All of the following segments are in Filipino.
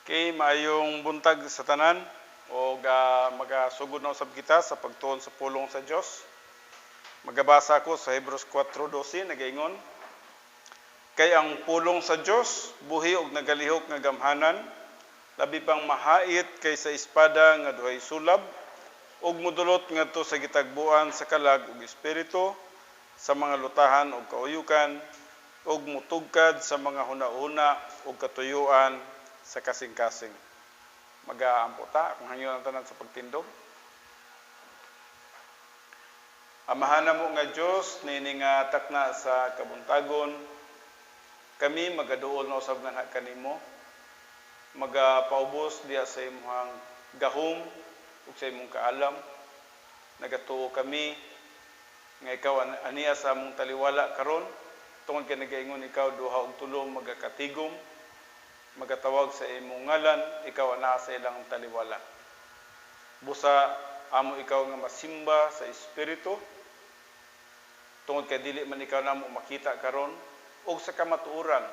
Kay maayong buntag sa tanan o magasugod na usab kita sa pagtuon sa pulong sa Dios. Magabasa ko sa Hebrews 4:12 nagaingon, kay ang pulong sa Dios buhi og nagalihok nga gamhanan, labi pang mahait kaysa espada nga duhay sulab ug modulot ngadto sa gitagbuan sa kalag ug espiritu, sa mga lutahan ug kauyukan ug mutugkad sa mga hunahuna ug katuyuan sa kasing-kasing. Mag-aampo ta kung hangyo ang tanan sa pagtindog. Amahan mo nga Dios nini nga takna sa kabuntagon, kami magaduol na usab nga kanimo, magapaubos diha sa imong gahom ug sa imong kaalam. Nagatuo kami nga ikaw aniya sa among taliwala karon, tungod kay nagaingon ikaw duha og tulo magakatigom, magatawag sa imong ngalan, ikaw ana sa ilang taliwala. Busa amo ikaw nga masimba sa espiritu, tungod kay dili man ikaw namo makita karon, ug sa kamatuoran,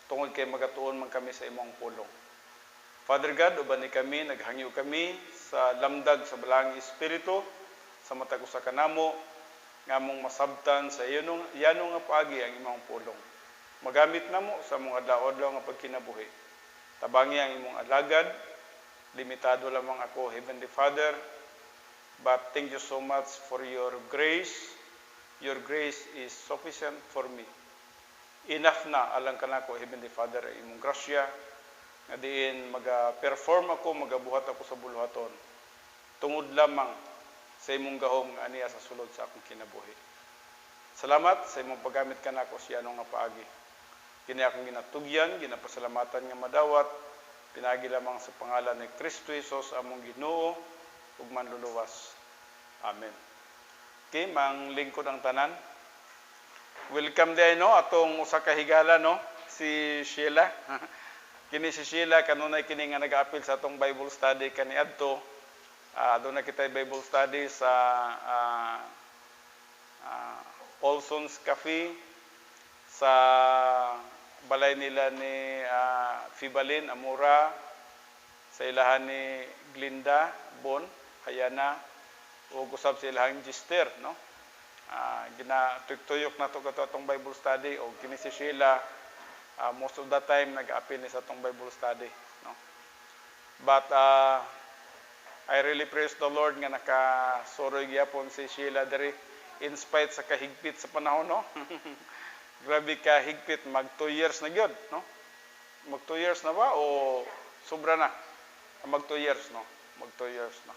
tungod kay magatuon man kami sa imong pulong. Father God, uban ni kami, naghangyo kami sa lamdag sa balaang espiritu, sa matag usa kanamo, nga mong masabtan sa yanong nga paagi ang imong pulong. Magamit namo sa mga adlaw-adlaw nga pagkinabuhi. Tabangi ang imong alagad, limitado lamang ako, Heavenly Father, but thank you so much for your grace. Your grace is sufficient for me. Enough na alang kanako, Heavenly Father, ang imong grasya, nga diin maga-perform ako, magabuhat ako sa buluhaton. Tungod lamang sa imong gahom nga aniya sa sulod sa akong kinabuhi. Salamat sa imong paggamit kanako sa anong nga paagi. Kini akong ginatugyan, ginapasalamatan nga madawat, pinagi lamang sa pangalan ni Kristo Jesus among Ginoo ug manluluwas. Amen. Okay, mang lingkod ang tanan. Welcome day no atong usa ka higala no, si Sheila. Kini si Sheila kanunay kini nga nag-apil sa atong Bible study kaniadto. Doon na kita Bible study sa Olson's Cafe sa balay nila ni Fibalin Amura, sa ilahan ni Glinda Bon Hayana, o usab sa ilahang Gister no. Ginatuyok na to kato atong Bible study, o kini si Sheila most of the time nag-apil ni sa atong Bible study no. But I really praise the Lord nga nakasuroy gyapon si Sheila diri in spite sa kahigpit sa panahon no. Grabe ka higpit, mag 2 years na gyud no. Mag 2 years na ba o sobra na? Mag 2 years no. Mag 2 years na.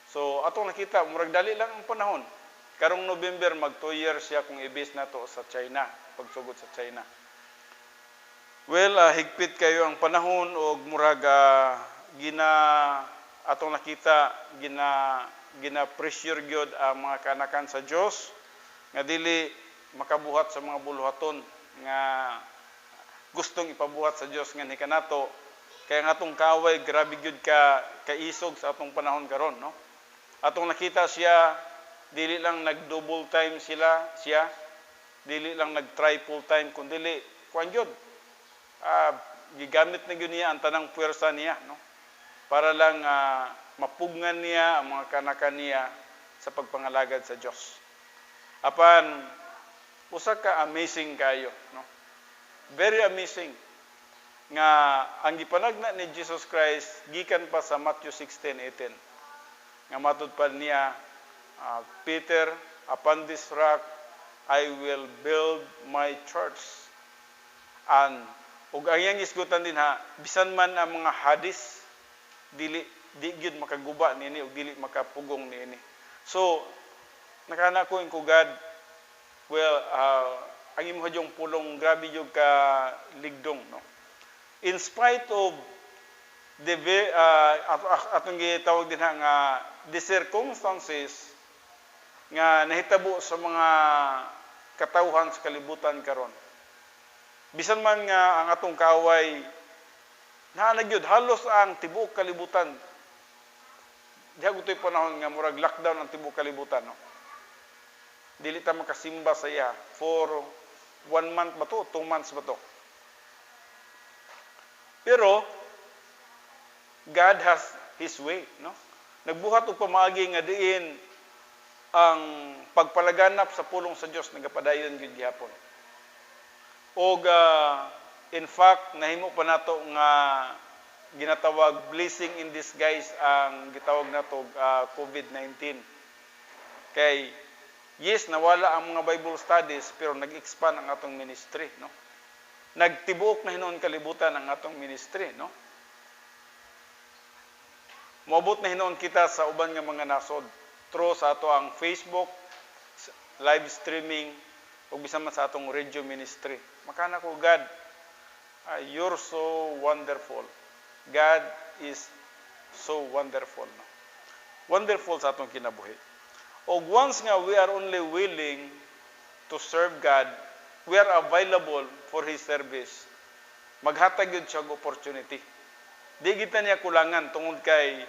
So atong nakita murag dali lang ang panahon. Karong November mag 2 years siya kung ibis na to sa China, pagsugod sa China. Well, higpit kayo ang panahon og murag atong nakita gina pressure gyud ang mga kanakan sa Dios nga dili makabuhat sa mga buluhaton nga gustong ipabuhat sa Dios nga nikanato, kaya nga atong kaway grabe gyud ka kaisog sa atong panahon karon no. Atong nakita siya dili lang nag-double time siya dili lang nag-triple time kundi kuan gyud gigamit na gyud niya ang tanang puwersa niya no, para lang mapugnan niya ang mga kanakan niya sa pagpangalagad sa Dios. Apan usa ka amazing kayo no, very amazing nga ang gipanagna ni Jesus Christ gikan pa sa Matthew 16:18 nga matud pa niya, Peter, upon this rock I will build my church. And ug ang iyang isgutan din bisan man ang mga hadis di gyud makaguba niini ug dili makapugong niini. So nakana ko in God, well, ang imong hadyong pulong grabe yung ka ligdong no. In spite of the atong gitawag din nga the circumstances nga nahitabo sa mga katawhan sa kalibutan karon. Bisan man nga ang atong kaway gyud halos ang tibuok kalibutan. Diha gutoy panahon nga murag lockdown ang tibuok kalibutan no. Dili ta makasimba sa iya for 1 month ba to, 2 months ba to. Pero God has His way, no? Nagbuhat og pamaagi nga diin ang pagpalaganap sa pulong sa Dios nagapadayon gyud gihapon. Og in fact nahimo pa nato nga ginatawag blessing in disguise ang gitawag nato COVID-19. Kay yes, nawala ang mga Bible studies pero nag-expand ang atong ministry, no? Nagtibuok na hinuon kalibutan ang atong ministry, no? Moabot na hinuon kita sa uban nga mga nasod through sa ato ang Facebook live streaming ug bisan man sa atong radio ministry. Makana ko, God, you're so wonderful. God is so wonderful, no? Wonderful sa atong kinabuhi. Og once nga we are only willing to serve God, we are available for His service. Maghatag yun siya opportunity. Di kita niya kulangan tungod kay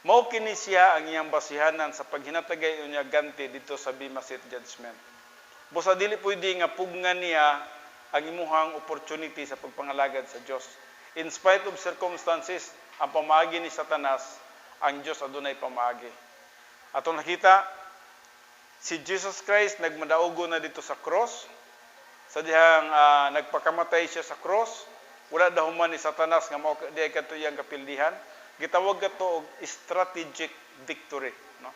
mao kini siya ang iyang basihanan sa paghinatagay niya ganti dito sa Bema Seat Judgment. Busa dili pwede nga pugngan niya ang imuhang opportunity sa pagpangalagad sa Dios. In spite of circumstances, ang pamaagi ni Satanas, ang Dios adunay pamaagi. Atong nakita si Jesus Christ nagmadaugo na dito sa cross. Sa dihang nagpakamatay siya sa cross, wala daw man ni Satanas nga mao di ay katuyang kapildihan. Gitawag kato og strategic victory, no?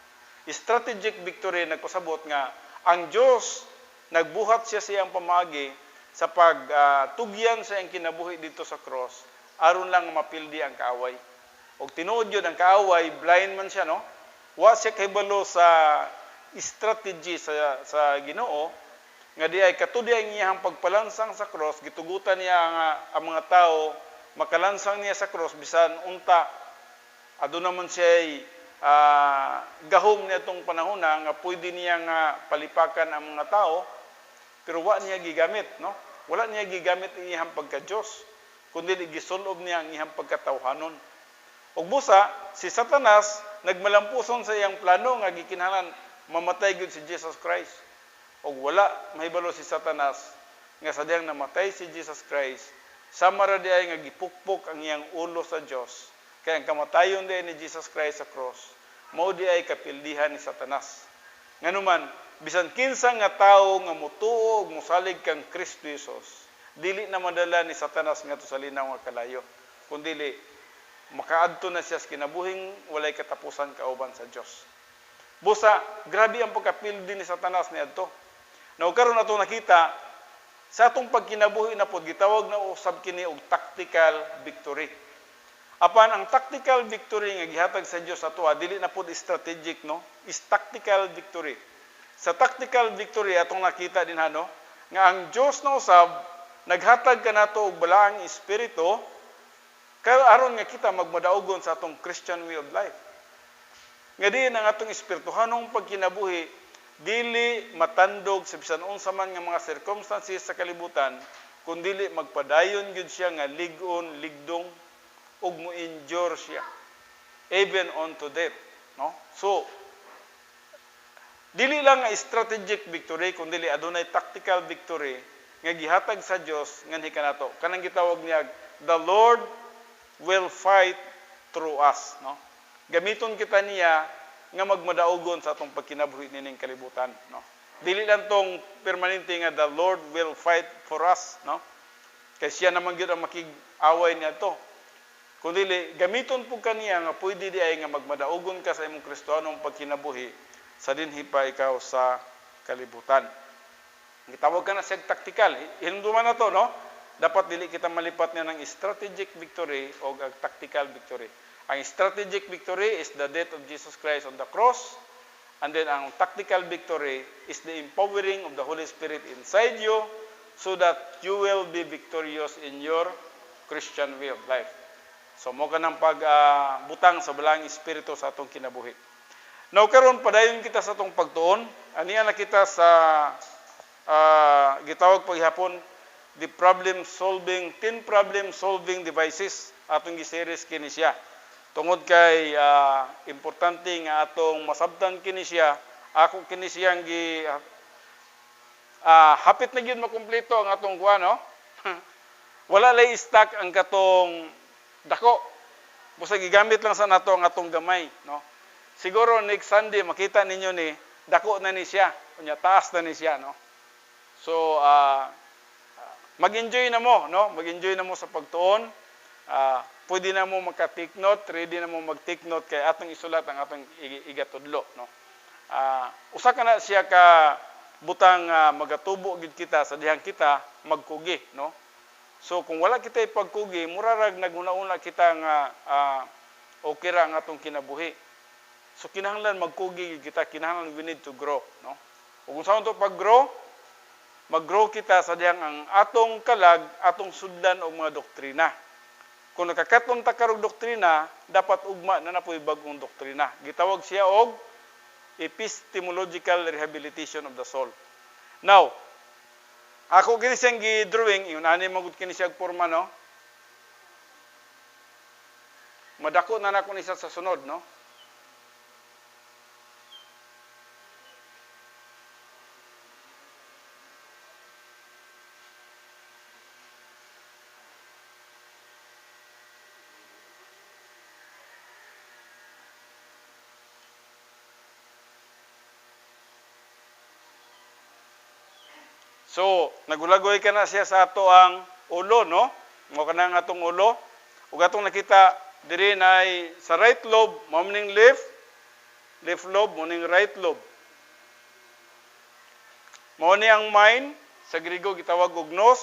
Strategic victory nagpasabot nga ang Dios nagbuhat siya siyang pamaagi sa pagtugyan sa iyang kinabuhi dito sa cross aron lang mapildi ang kaaway. Og tinuod yun ang kaaway, blind man siya, no? Wa siya kahibalo sa strategy sa Ginoo nga di ay katudi ang iyang pagpalansang sa cross, gitugutan niya ang mga tao makalansang niya sa cross bisan unta aduna man siya gahom niya itong panahon nga pwede niya nga palipakan ang mga tao, pero wa niya gigamit, no? Wala niya gigamit ang iyang pagka-Diyos, kundi gisulob niya ang iyang pagkatawhanon. Og busa, si Satanas nagmalampuson sa iyang plano nga gikinahanglan mamatay gyud si Jesus Christ. Og wala mahibalo si Satanas nga sa diyang namatay si Jesus Christ, sama ra diay nga gipukpok ang iyang ulo sa Dios. Kaya ang kamatayon din ni Jesus Christ sa cross, mao di ay kapildihan ni Satanas. Nganuman, bisan kinsa nga tawo nga motuo ug mosalig kang Kristo Jesus, dili na madala ni Satanas ngadto sa linaw nga kalayo, kundi makaadto na siya sa kinabuhing walay katapusan kauban sa Dios. Busa, grabe ang pagkapildi ni Satanas niadto. Now karon ato nakita sa atong pagkinabuhi na pod gitawag na usab kini og tactical victory. Apan ang tactical victory nga gihatag sa Dios ato dili na pod strategic, no? Is tactical victory. Sa tactical victory atong nakita din no, nga ang Dios na usab naghatag kanato og balaang espiritu kay aron nga kita magmadaugon sa atong Christian way of life. Nga diin ang atong espirituhanong pagkinabuhi dili matandog sa bisan unsa man nga mga circumstances sa kalibutan, kun dili magpadayon gyud siya nga lig-on, ligdong ug mo-endure siya even unto death, no? So dili lang nga strategic victory kun dili adunay tactical victory nga gihatag sa Dios nganhi kanato. Kanang gitawag niya the Lord will fight through us, no? Gamiton kita niya nga magmadaugon sa atong pagkinabuhi nining kalibutan, no? Dili lang tong permanente nga the Lord will fight for us, no? Kay siya naman gyud ang makig-away niya to. Kundi gamiton po kaniya nga pwede di ay nga magmadaugon ka sa imong Kristiyanong pagkinabuhi sa dinhi pa ikaw sa kalibutan. Gitawag ka na siya tactical. Hinumduman na to, no? Dapat dili kita malipat niya ng strategic victory o tactical victory. Ang strategic victory is the death of Jesus Christ on the cross. And then ang tactical victory is the empowering of the Holy Spirit inside you so that you will be victorious in your Christian way of life. So mo ka ng pagbutang sa balang espiritu sa atong kinabuhi. Now karon padayon kita sa atong pagtuon. Aniya na kita sa gitawag paghapon the 10 problem solving devices atong gi-series kini siya. Tungod kay importante nga atong masabtan kini siya, ako kini siyang hapit na gyud makumpleto ang atong kuha, no? Wala lay stock ang katong dako. Busa gigamit lang sa nato ang atong gamay, no? Siguro next Sunday makita ninyo ni dako na ni siya, unya taas na ni siya, no? So mag-enjoy na mo, no? Mag-enjoy na mo sa pagtuon. Pwede na mo maka-take note, ready na mo mag-take note kay atong isulat ang atong igatudlo, no? Usa ka na siya ka butang magatubo gid kita sa dihang kita magkugi, no? So kung wala kita ipagkugi, murarag naguna-una kita nga okay ra ang atong kinabuhi. So kinahanglan magkugi kita, kinahanglan we need to grow, no? Ug kung saan to pag-grow, mag-grow kita sa dihang ang atong kalag, atong sudlan og mga doktrina. Kung nakakaton ta karog doktrina, dapat ugma na napoy bag-ong doktrina. Gitawag siya og epistemological rehabilitation of the soul. Now, ako kini siyang gi-drawing, yun ani magud kini siya porma, no? Madako na nako ni sa sunod, no? So, nagulagoy ka na siya sa ato ang ulo, no? Mo kana ang atong ulo. Ug atong nakita diri na sa right lobe, mao ning left lobe, mo ning right lobe. Mao ni ang mind, sa Griego gitawag og nous.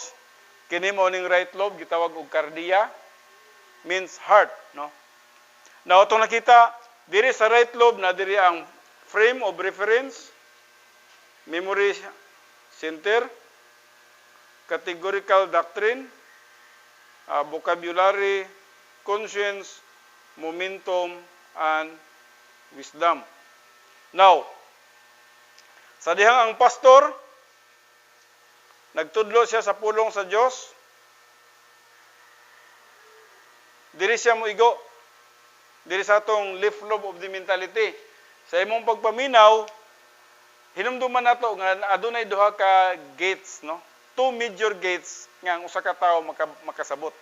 Kini mao ning right lobe gitawag og cardia, means heart, no? Now atong nakita diri sa right lobe na diri ang frame of reference, memory center, categorical doctrine, vocabulary, conscience, momentum, and wisdom. Now, sa dihang ang pastor, nagtudlo siya sa pulong sa Dios, diri siya moigo, diri sa atong left lobe of the mentality. Sa imong pagpaminaw, hinumduman nato nga adunay duha ka gates, no? Two major gates nga ang usa ka tawo makasabot.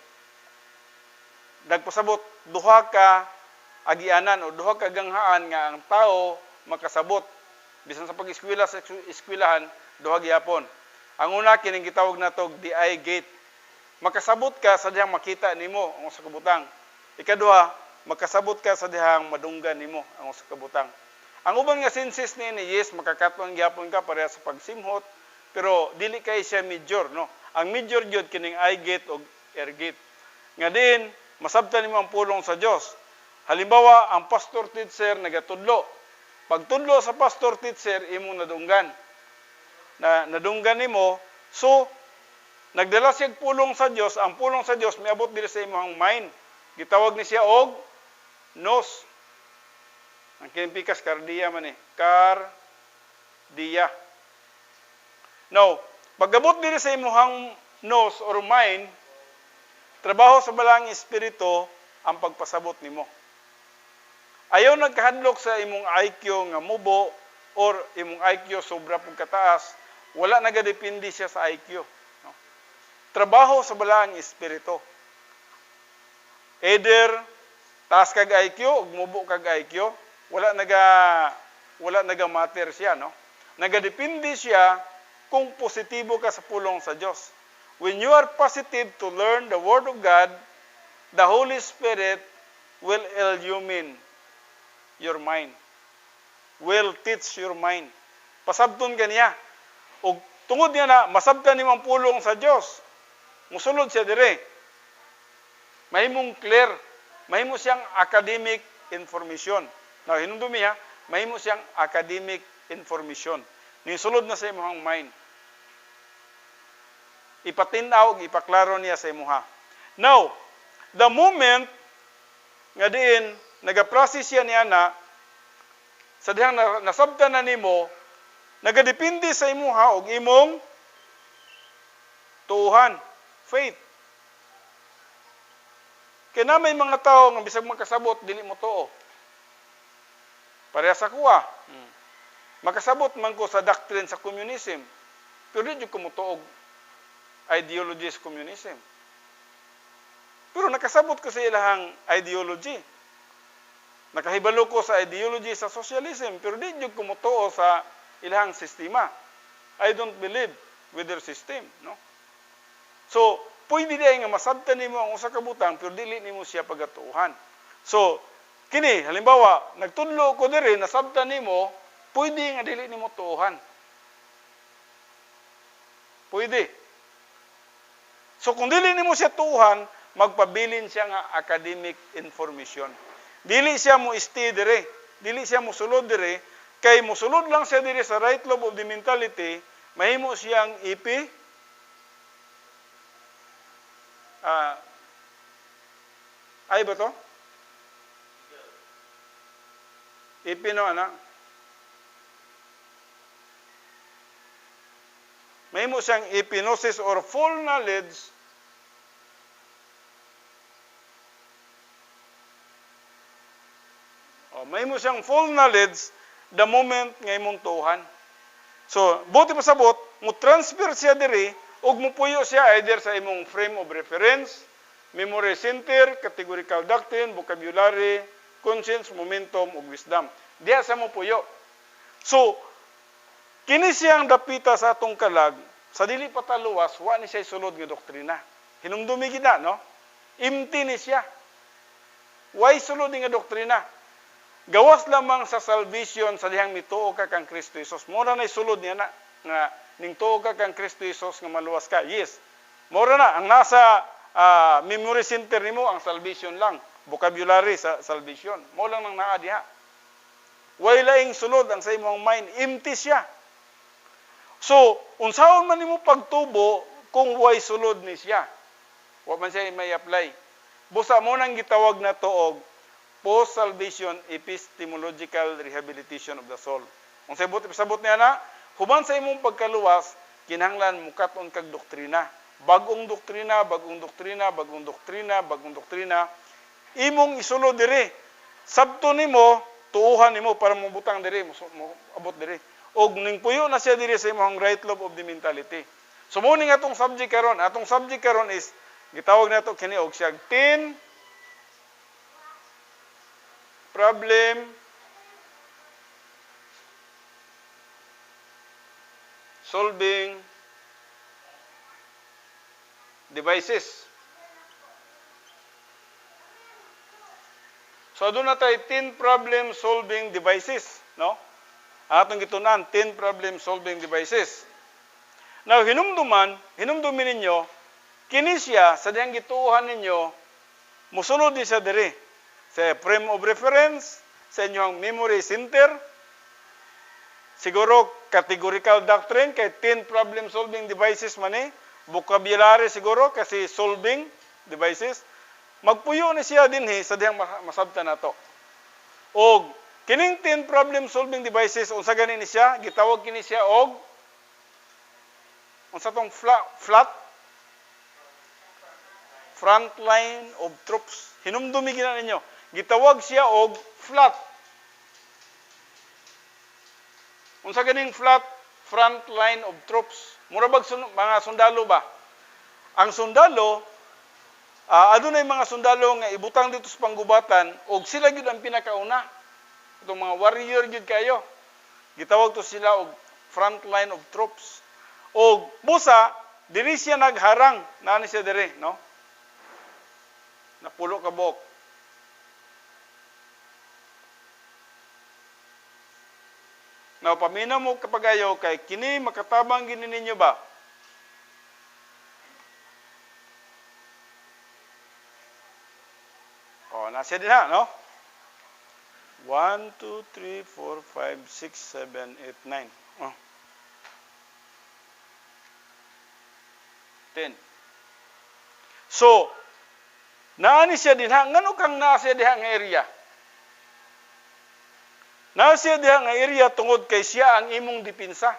Nagpasabot duha ka agianan o duha ka ganghaan nga ang tawo makasabot. Bisan sa pag-eskwela sa eskwelahan, duha gyapon. Ang una kining gitawag nato the eye gate. Makasabot ka sa dihang makita nimo ang usa ka butang. Ikaduha, makasabot ka sa dihang madunggan nimo ang usa ka butang. Ang uban nga senses ni yes, makakaton gyapon ka pareha sa pagsimhot, pero dili kay siya major, no? Ang major gyud kining eye gate o ear gate. Nga din, masabtan nimo ang pulong sa Dios. Halimbawa, ang pastor teacher nagatudlo. Pagtudlo sa pastor teacher imong nadunggan. Nadunggan nimo, so nagdala siya pulong sa Dios, ang pulong sa Dios miabot diri sa imong mind. Gitawag ni siya og nous. Ang kinpikas cardia man cardia. Now, pagabot diri sa imong nous or mind, trabaho sa balang espiritu ang pagpasabot nimo. Ayaw nagkahadlok sa imong IQ nga mubo or imong IQ sobra pug kataas, wala nagadepende siya sa IQ, no? Trabaho sa balang espiritu. Either taas kag IQ ug mubo kag IQ, wala naga matter siya, no? Nagadepende siya kung positibo ka sa pulong sa Dios. When you are positive to learn the Word of God, the Holy Spirit will illumine your mind. Will teach your mind. Pasabton ka niya. O tungod niya na, masabtan niyo ang pulong sa Dios. Musulod siya dire. Mahimong clear. Mahimo siyang academic information. Now, hinumdumi ha, mahimo siyang academic information. Nisulod na sa imong mind. Ipatinaw, ipaklaro niya sa imuha. Now, the moment nga diin nagaprocess siya niya na sa dihang nasabtan na nimo, nagadepende sa imuha og imong tuuhan, faith. Kaya na may mga tao nga bisag makasabot dili mo tuo. Pareha sa kuha. Makasabot man ko sa doctrine sa communism, pero di ko mutuog ideology sa communism. Pero nakasabot ko sa ilahang ideology. Nakahibalo ko sa ideology sa socialism, pero di jud ko motuo sa ilahang sistema. I don't believe with their system, no? So, pwede di nga masabtan nimo ang usa ka butang, pero dili nimo siya pagatuuhan. So, kini halimbawa, nagtudlo ko diri nasabtan nimo, pwede nga dili nimo tuuhan. Pwede. So, kung dili nimo siya tuuhan, magpabilin siya nga academic information. Dili siya mo stay dire, dili siya mo sulod dire, kay mosulod lang siya dire sa right lobe of the mentality, mahimo siyang ay ba to? No, anak? Mahimo siyang epinosis or full knowledge mahimo siyang full knowledge the moment nga imong tuuhan. So, buti pa sabot, mo transfer siya diri ug mupuyo siya either sa imong frame of reference, memory center, categorical doctrine, vocabulary, conscience, momentum ug wisdom. Diya sa mupuyo. So, kini siyang dapita sa atong kalag, sa dili pataluwas, wa ni siya sulod nga doktrina. Hinumdumi gid na, no? Empty ni siya. Why sulod nga doktrina? Gawas lamang sa salvation sa dihang mituo ka kang Kristo Jesus. Mora na sulod niya na nga ning tuo ka kang Kristo Jesus nga maluwas ka. Yes. Mora na ang nasa memory center nimo ang salvation lang, vocabulary sa salvation. Mo lang nang naa diha. Way laing sulod ang sa imong mind, empty siya. So, unsaon man nimo pagtubo kung way sulod ni siya? Wa man siya may apply. Busa mo nang gitawag na tuog post-salvation epistemological rehabilitation of the soul. Kung sabot niya na, human sa imong pagkaluwas, kinahanglan mukaton kag doktrina. Bagong doktrina, bagong doktrina, bagong doktrina, bagong doktrina. Imong isulod diri. Sabto nimo, tuuhan nimo para mabutang diri, abot diri. Og ning puyo na siya diri sa imong right lobe of the mentality. So mo ning atong subject karon. Atong subject karon is gitawag nato kini og siyang 10 problem solving devices. So doon na tayo 10 problem solving devices, no? Atong gitunan 10 problem solving devices. Now hinumdumin ninyo kini siya sa diyang gituuhan ninyo musunod ni sa diri sa frame of reference, sa inyong memory center, siguro categorical doctrine, kay 10 problem-solving devices man vocabulary siguro, kasi solving devices, magpuyo ni siya din sa diyang masabtan nato. O, kining 10 problem-solving devices, unsa gani ni siya, gitawag kini siya og, unsa tong flat, front line of troops. Hinumdumi gina ninyo. Gitawag siya og flat. Unsa ganing flat? Front line of troops. Mura bag mga sundalo ba? Ang sundalo, adunay mga sundalo nga ibutang dito sa panggubatan og sila gyud ang pinakauna. Itong mga warrior gyud kayo. Gitawag to sila og front line of troops. Og busa diri siya nagharang, nani siya diri, no? Napulo ka buok. Now, paminaw mo kapag ayaw kay kini makatabang gini ninyo ba? O, nasa din ha, no? 1, 2, 3, 4, 5, 6, 7, 8, 9. Oh. 10. So, naani siya din ha? Ngano kang nasa diha nga area? Nasa diha nga area tungod kay siya ang imong dipinsa.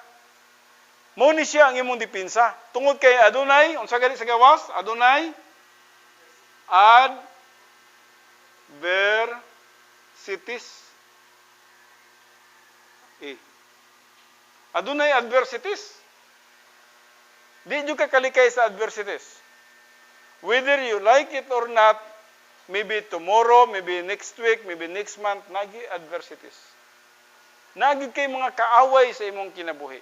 Mao ni siya ang imong dipinsa. Tungod kay adunay, unsa gani sa gawas? Adunay adversities. Adunay adversities. Di jud ka kalikay sa adversities. Whether you like it or not, maybe tomorrow, maybe next week, maybe next month, nagi adversities. Nagi kay mga kaaway sa imong kinabuhi.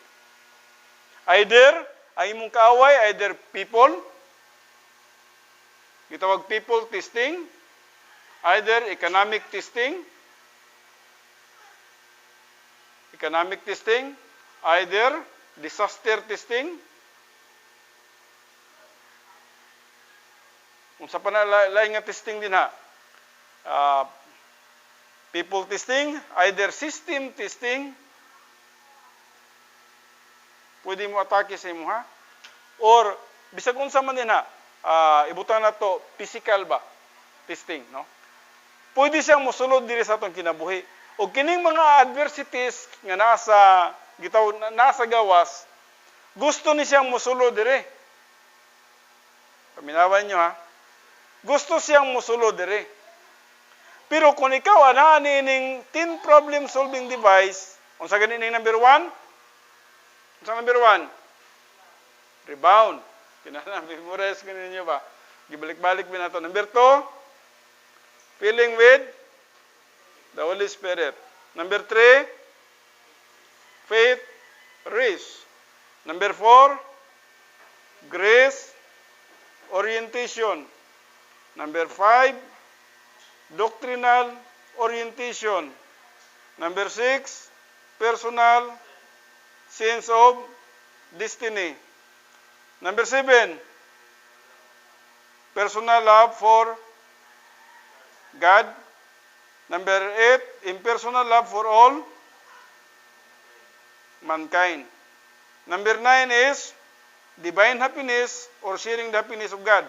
Either, ang imong kaaway, either people, gitawag people testing, either economic testing, either disaster testing, kung sa panalain nga testing din ha, people testing, either system testing, pwede mo atake sa imo ha, or bisag unsa man din ha, ibutan na to physical ba testing, no? Pwede siyang mosulod diri sa atong kinabuhi. O kining mga adversities nga nasa gawas, gusto ni siyang mosulod diri. Paminawan nyo ha. Gusto siyang mosulod diri. Pero kung ikaw ana ning 10 problem solving device, unsa gani ning number 1? Unsa number 1? Rebound. Kinahanglan memorize gani ninyo ba? Gibalik-balik ba nato. Number 2, filling with the Holy Spirit. Number 3, faith, rest. Number 4, grace, orientation. Number 5, doctrinal orientation. Number 6, personal sense of destiny. Number 7, personal love for God. Number 8, impersonal love for all mankind. Number 9 is divine happiness or sharing the happiness of God.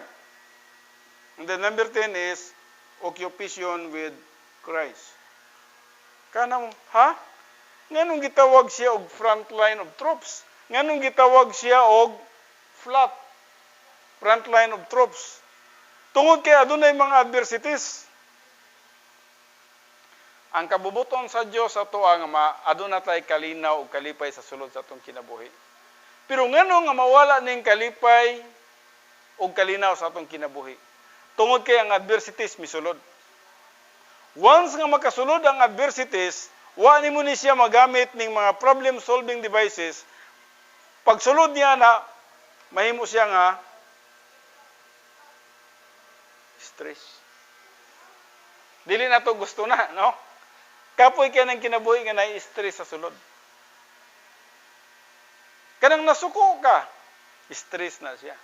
And then number 10 is occupation with Christ. Kanang, ha? Nganong gitawag siya og front line of troops? Nganong gitawag siya og front line of troops? Tungod kay adunay mga adversities. Ang kabubuton sa Dios ato nga aduna tay kalinaw ug kalipay sa sulod sa atong kinabuhi. Pero ngano nga mawala ning kalipay ug kalinaw sa atong kinabuhi? Tungod kay ang adversities misulod. Once nga makasulod ang adversities, wa nimo ni siya magamit ning mga problem solving devices. Pagsulod niya na mahimo siya nga stress. Dili na to gusto na, no? Kapoy kay nang kinabuhi nga na-stress sa sulod. Kanang nasuko ka, stress na siya.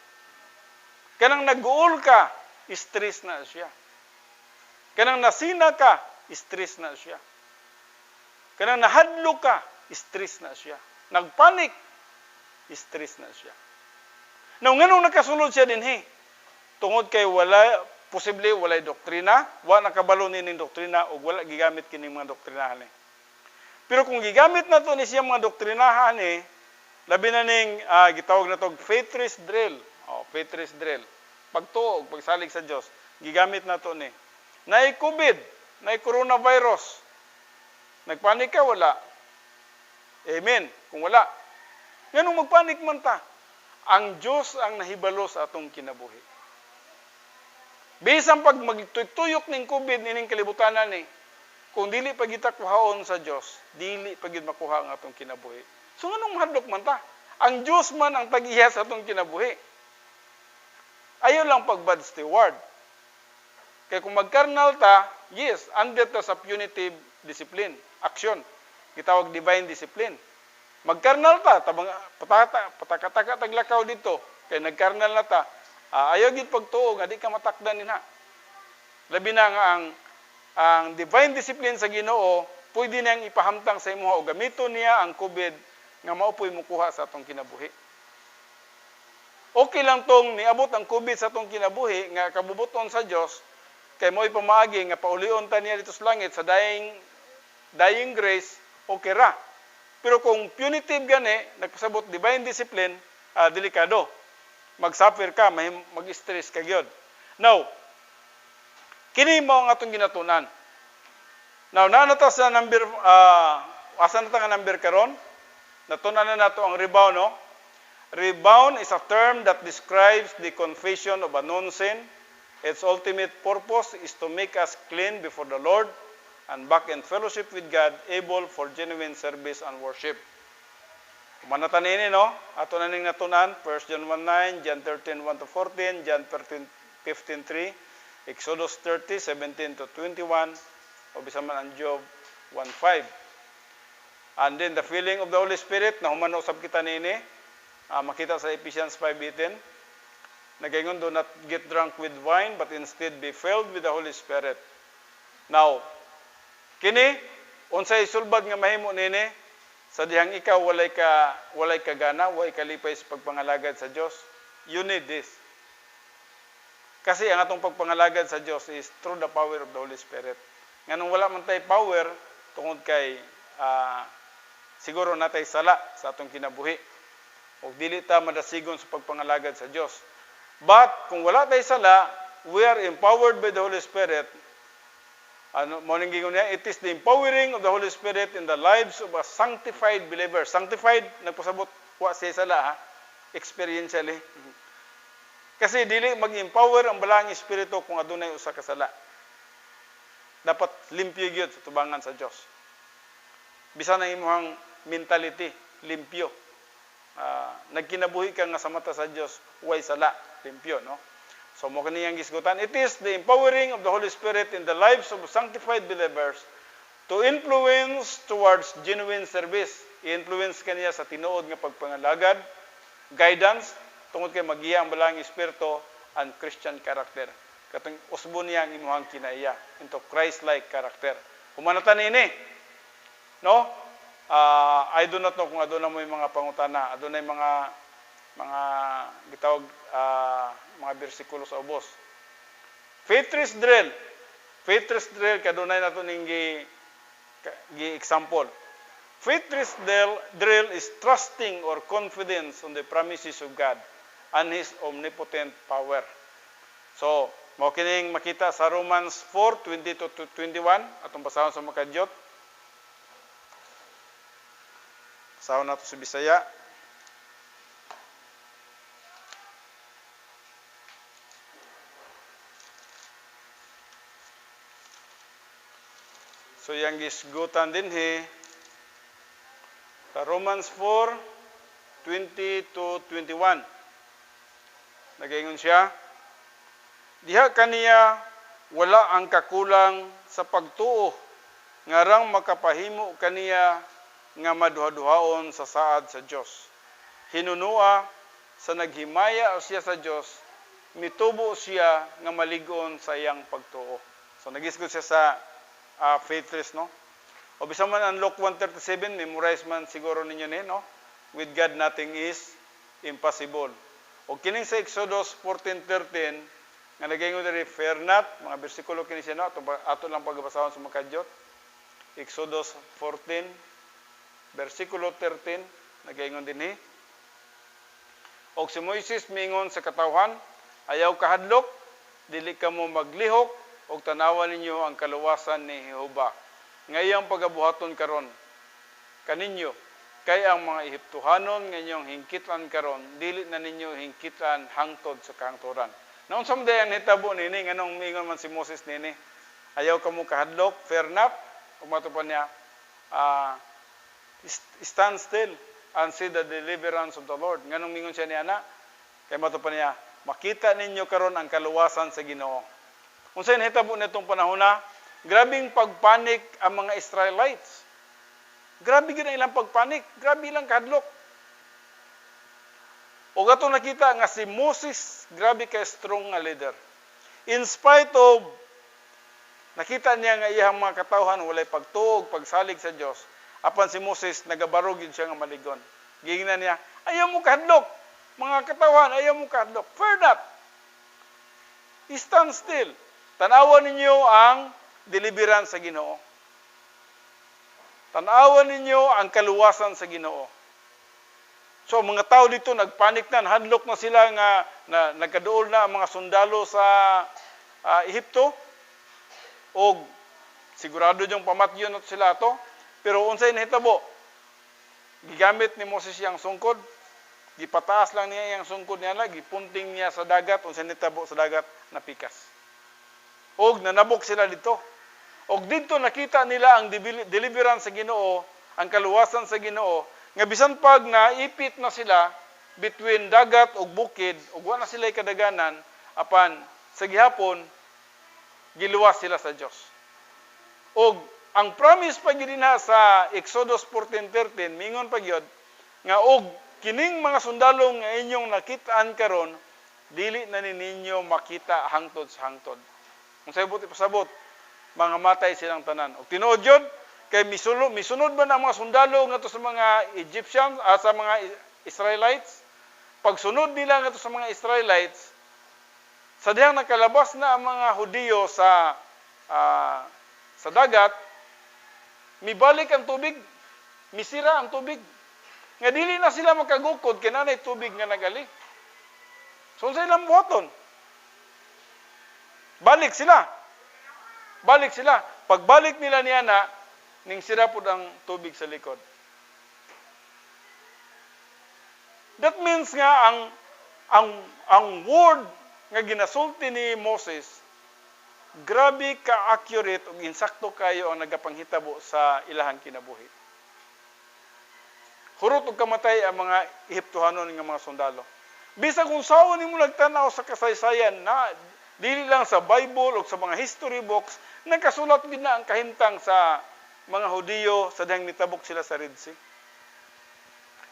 Kanang nag-uol ka, stress na siya. Kanang nasina ka, stress na siya. Kanang nahadlo ka, stress na siya. Nagpanik, stress na siya. Now, nganong nakasulod siya dinhi? Tungod kay posible walay doktrina, wala nakabalo ning doktrina o wala gigamit kining mga doktrinahan ni. Pero kung gigamit nato ni siya mga doktrinahan ni, labi na ning gitawag na tog faith rest drill. Faith rest drill. Pagtuo, pagsalig sa Dios, gigamit nato ni. Nay COVID, nay coronavirus. Nagpanik ka wala? Amen. Kung wala, nganong magpanik man ta? Ang Dios ang nahibalo sa atong kinabuhi. Bisan pag magtuyok ning COVID nining kalibutanan ni, kung dili pa kita kuhaon sa Dios, dili pa gid makuha ang atong kinabuhi. So nganong mahadlok man ta? Ang Dios man ang tag-iya sa atong kinabuhi. Ayo lang pag bad steward. Kaya kung mag-carnal ta, yes, under ta sa punitive discipline, action. Gitawag divine discipline. Mag-carnal ta, patakataka taglakaw dito, kaya nag-carnal na ta, ayaw gid pagtuo nga di ka matakdan nina. Labi na nga ang divine discipline sa Ginoo, pwede niyang ipahamtang sa imo o gamiton niya ang COVID nga maupoy mukuha sa atong kinabuhi. Okay lang tong niabot ang COVID sa atong kinabuhi nga kabubuton sa Dios kay mo'y pamaagi nga paulion ta niya dito sa langit sa dying grace, okay ra. Pero kung punitive gani, nagpasabot divine discipline, delikado. Mag-suffer ka, mag-stress ka gyud. Now, kini mo ang atong ginatunan. Now, nanata sa number, asa na nga number karon? Natunan na nato ang rebound, no? Rebound is a term that describes the confession of a known sin. Its ultimate purpose is to make us clean before the Lord and back in fellowship with God, able for genuine service and worship. Manatan ini, no? Ato na ning natunan, 1 John 1:9, John 13:1-14, John 15:3, Exodus 30:17-21, o bisa man ang Job 1:5. And then the filling of the Holy Spirit, na humano usab kita nini, makita sa Ephesians 5:18, nagaingon, do not get drunk with wine, but instead be filled with the Holy Spirit. Now, kini, unsay sulbad nga mahimo nini, sa dihang ikaw walay ka gana, walay kalipay sa pagpangalagad sa Dios, you need this. Kasi ang atong pagpangalagad sa Dios is through the power of the Holy Spirit. Nganong wala man tay power tungod kay siguro natay sala sa atong kinabuhi. O dili ta madasigon sa pagpangalagad sa Dios. But kung wala tay sala, we are empowered by the Holy Spirit. Morning gingon niya, it is the empowering of the Holy Spirit in the lives of a sanctified believer. Sanctified, nagpasabot, wa siya sala, ha? Experientially. Kasi dili mag-empower ang balang espiritu kung adunay usa ka sala. Dapat limpyo gyud sa tubangan sa Dios. Bisan ang imong mentality, limpyo. Nagkinabuhi ka nga sa mata sa Dios, way sala, limpyo, no? So mo kaniyang gisgutan, it is the empowering of the Holy Spirit in the lives of sanctified believers to influence towards genuine service. I-influence kaniya sa tinuod nga pagpangalagad, guidance, tungod kay magiya ang balang espiritu and Christian character. Katong usbon niya ang imuhang kinaiya into Christ-like character. Humanatan ini, no? I do not know kung aduna mo yung mga pangutana, adunay mga gitawag mga bersikulo sa ubos. Faith trace drill. Faith trace drill kadunay nato ning gi example. Faith trace drill is trusting or confidence on the promises of God and His omnipotent power. So, mao kining makita sa Romans 4:20-21 atong basahon sa makadyot. Basahon nato sa Bisaya. So yang gisgutan din sa Romans 4:20-21. Nagaingon siya, diha kaniya wala ang kakulang sa pagtuo, ngarang makapahimo kaniya nga maduha-duhaon sa saad sa Dios. Hinunua sa naghimaya siya sa Dios, mitubo siya nga maligon sa iyang pagtuo. So nagisgod siya sa faith trace, no? O bisa man ang Luke 1:37, memorize man siguro ninyo ni, no? With God nothing is impossible. O kining sa Exodus 14:13, nga nagaingon diri, fear not, mga bersikulo kini siya, no? Ato lang pagbasahon sa makadyot. Exodus 14, versikulo 13, nagaingon dinhi. Og si Moises mingon sa katawhan, ayaw kahadlok, dili ka mo maglihok, og tanawan ninyo ang kaluwasan ni Jehova. Ngayong pagabuhaton karon kaninyo, kay ang mga Ehiptohanon ngayong hingkitan karon, dili na ninyo hingkitan hangtod sa kahangturan. Naon someday ang hitabo nini, nganong mingon man si Moses nini, ayaw ka mo kahadlok, fear not, umatupan niya, stand still and see the deliverance of the Lord. Nganong mingon siya ni ana, kay matupan niya, makita ninyo karon ang kaluwasan sa Ginoo. Kung saan hitabo na itong panahon na, grabing pagpanik ang mga Israelites. Grabe gina ilang pagpanik. Grabe ilang kadlok. O gato nakita nga si Moses, grabe ka strong nga leader. In spite of, nakita niya nga iyang mga katawhan, walay pagtuog, pagsalig sa Diyos. Apan si Moses, nagabarog yun siya nga maligon. Gingnan niya, ayaw mo kahadlok. Mga katawhan, ayaw mo kahadlok. Fear not. Stand still. Tanawan ninyo ang deliverance sa Ginoo. Tanawan ninyo ang kaluwasan sa Ginoo. So mga tao dito nagpanik na, hadlok na sila nga nagkaduol na ang mga sundalo sa Ehipto. O sigurado yung pamatyon na sila to. Pero unsay nahitabo? Gigamit ni Moses yang sungkod. Gipataas lang niya yung sungkod niya lagi, punting niya sa dagat, unsa nitabo sa dagat, napikas. Og nanabok sila dito. Og dito nakita nila ang deliverance sa Ginoo, ang kaluwasan sa Ginoo, nga bisan pag naipit na sila between dagat ug bukid, ug wala na sila kadaganan, apan sa gihapon giluwas sila sa Dios. Og ang promise pa gid dinha sa Exodus 14:13 mingon pa gyud nga og kining mga sundalo nga inyong nakitaan karon dili na ninyo makita hangtod sa hangtod. Kung sabot ipasabot, mga matay silang tanan. Og tinuod yun, kay misunod ba na mga sundalo ngadto sa mga Egyptians sa mga Israelites? Pagsunod nila ngadto sa mga Israelites, sa dihang nakalabas na ang mga Hudiyo sa dagat, mibalik ang tubig, misira ang tubig. Nga dili na sila makagukod kay nanay tubig nga nagali. So sa ilang buhaton, balik sila. Pagbalik nila niya na, ning sira po ang tubig sa likod. That means nga ang word nga ginasulti ni Moses, grabe ka-accurate ug insakto kayo ang nagapanghitabo sa ilahang kinabuhi. Hurot ug kamatay ang mga Ehiptohanon nga mga sundalo. Bisag kung saan nimo nagtanaw sa kasaysayan na dili lang sa Bible o sa mga history books, nagkasulat gid na ang kahimtang sa mga Hudiyo sa dihang nitabok sila sa Red Sea.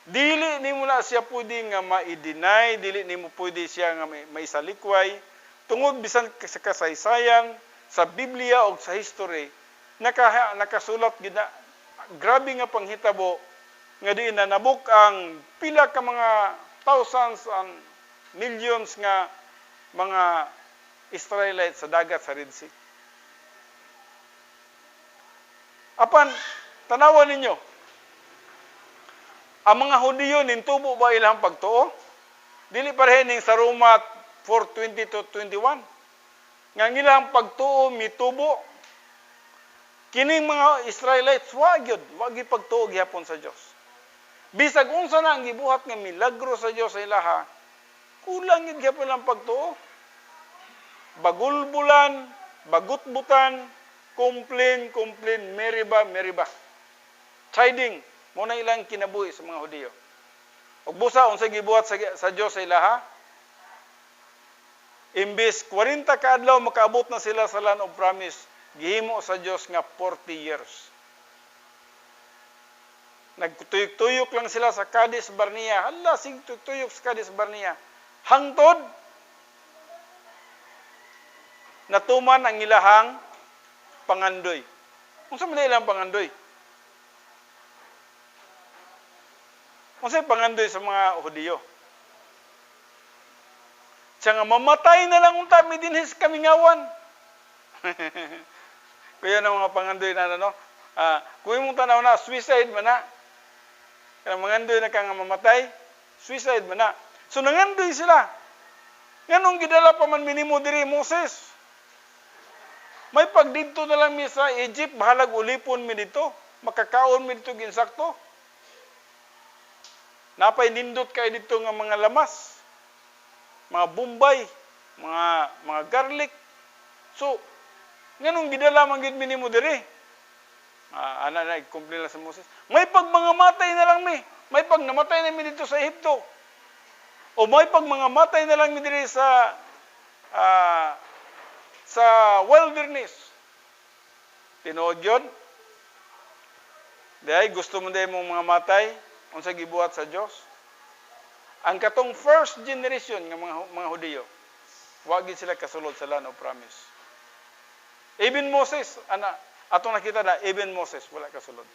Dili nimo na siya pwede nga ma-deny, dili nimo pwede siya nga maisalikway tungod bisan sa kasaysayan, sa Biblia o sa history, nakasulat gid na grabe nga panghitabo nga diin na nabuk ang pila ka mga thousands and millions nga mga Israelites sa dagat sa Red Sea. Apan, tanawan ninyo, ang mga Hudiyo nintubo ba ilang pagtuo? Dili parehin ning sa Roma 4:20-21. Nga ilang pagtuo mitubo. Kining mga Israelites wa gyud pagtuo gihapon sa Dios. Bisag unsa na ang gibuhat nga milagro sa Dios sa ilaha, kulang gyud gihapon ang pagtuo. Bagulbulan, bagutbutan, complain, meriba. Chiding, mo na ilang kinabuhi sa mga Hudiyo. Ug busa unsa gibuhat sa Dios sa ilaha? Imbes 40 ka adlaw makaabot na sila sa land of promise, gihimo sa Dios nga 40 years. Nagtuyok-tuyok lang sila sa Kadesh Barnea. Hala, sig tuyok sa Kadesh Barnea. Hangtod natuman ang ilahang pangandoy. Unsa man ilang pangandoy? Unsa pangandoy sa mga Hudiyo? Siya nga mamatay na lang unta mi dinhis kamingawan. Kuya na mga pangandoy na no. Kung imong tanaw na suicide man na. Kaya mangandoy na ka nga mamatay, suicide man na. So nangandoy sila. Nganong gidala pa man minimo diri Moses? May pagdidto na lang mi sa Egypt, bahalag ulipon mi dito. Makakaon mi dito ginsakto. Napay nindot kay dito nga mga lamas, mga bombay, mga garlic. So, nganong gidala man gid minimo diri? Ana na complain sa Moses. May pag mga matay na lang mi. May pag namatay na mi dito sa Ehipto. O may pag mga matay na lang mi diri sa wilderness. Tinuod yun. Dahil gusto mo dahil mong mga matay, unsa gibuhat sa Dios. Ang katong first generation ng mga Hudiyo, wag gid sila kasulod sa land of promise. Even Moses, atong nakita na, even Moses, wala kasulod.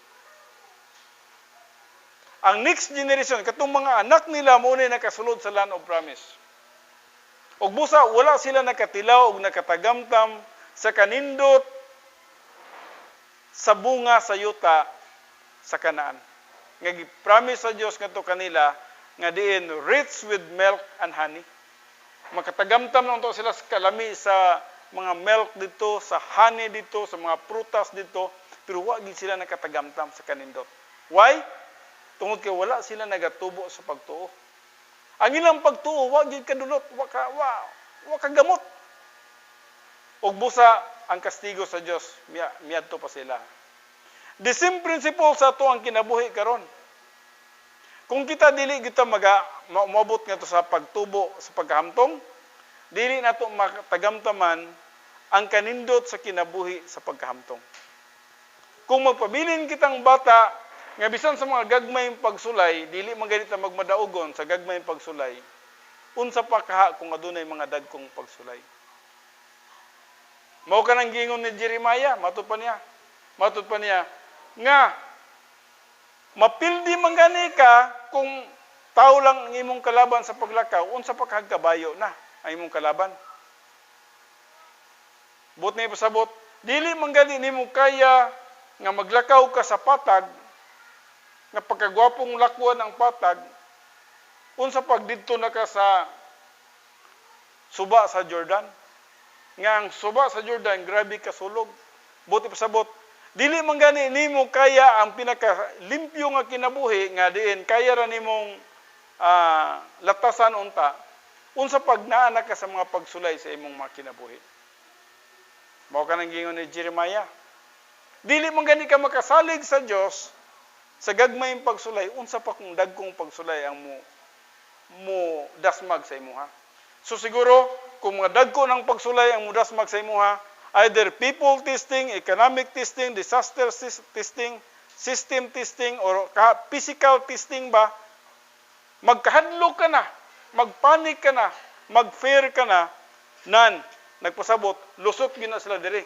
Ang next generation, katong mga anak nila, muna nakasulod sa land of promise. Og busa, wala sila nakatilaw og nakatagamtam sa kanindot sa bunga sa yuta sa Kanaan. Nga gi-promise sa Dios ngadto kanila nga diin rich with milk and honey. Makatagamtam na unto sila sa kalami sa mga milk dito, sa honey dito, sa mga prutas dito, pero wa gid sila nakatagamtam sa kanindot. Why? Tungod kay wala sila nagatubo sa pagtuo. Ang ilang pagtuo, wa gyud kadulot, wa kagamot. Ug busa ang kastigo sa Dios, miadto pa sila. The same principle sa ato ang kinabuhi karon. Kung kita dili kita maabot nga to sa pagtubo sa pagkahamtong, dili nato matagamtaman ang kanindot sa kinabuhi sa pagkahamtong. Kung magpabilin kitang bata nga bisan sa mga gagmayng pagsulay, dili man ganita magmadaugon sa gagmayng pagsulay, unsa pa kaha kung adunay mga dagkong pagsulay. Mao ka nang gingon ni Jeremiah, matud pa niya, nga mapildi man gani ka kung tao lang ang imong kalaban sa paglakaw, unsa pa kabayo na ang imong kalaban. But na ipasabot, dili man gani nimo kaya nga maglakaw ka sa patag, nga pagkagwapong lakwan ang patag, unsa pag didto na ka sa suba sa Jordan. Nga ang suba sa Jordan, grabe kasulog. Buti pasabot, dili man gani nimo kaya ang pinakalimpyo nga kinabuhi, nga diin, kaya ra nimong latasan unta, unsa pag naa ka sa mga pagsulay sa imong mga kinabuhi. Mao ka nang gingon ni Jeremiah. Dili man gani ka makasalig sa Dios sa gagmayng pagsulay, unsa pa kung dagkong pagsulay ang mo dasmag sa imuha. So siguro, kung mga dagko ng pagsulay ang mudasmag sa imuha, either people testing, economic testing, disaster testing, system testing, or physical testing ba, magkahadlok ka na, magpanik ka na, mag-fear ka na, nagpasabot, lusot gina sila diri.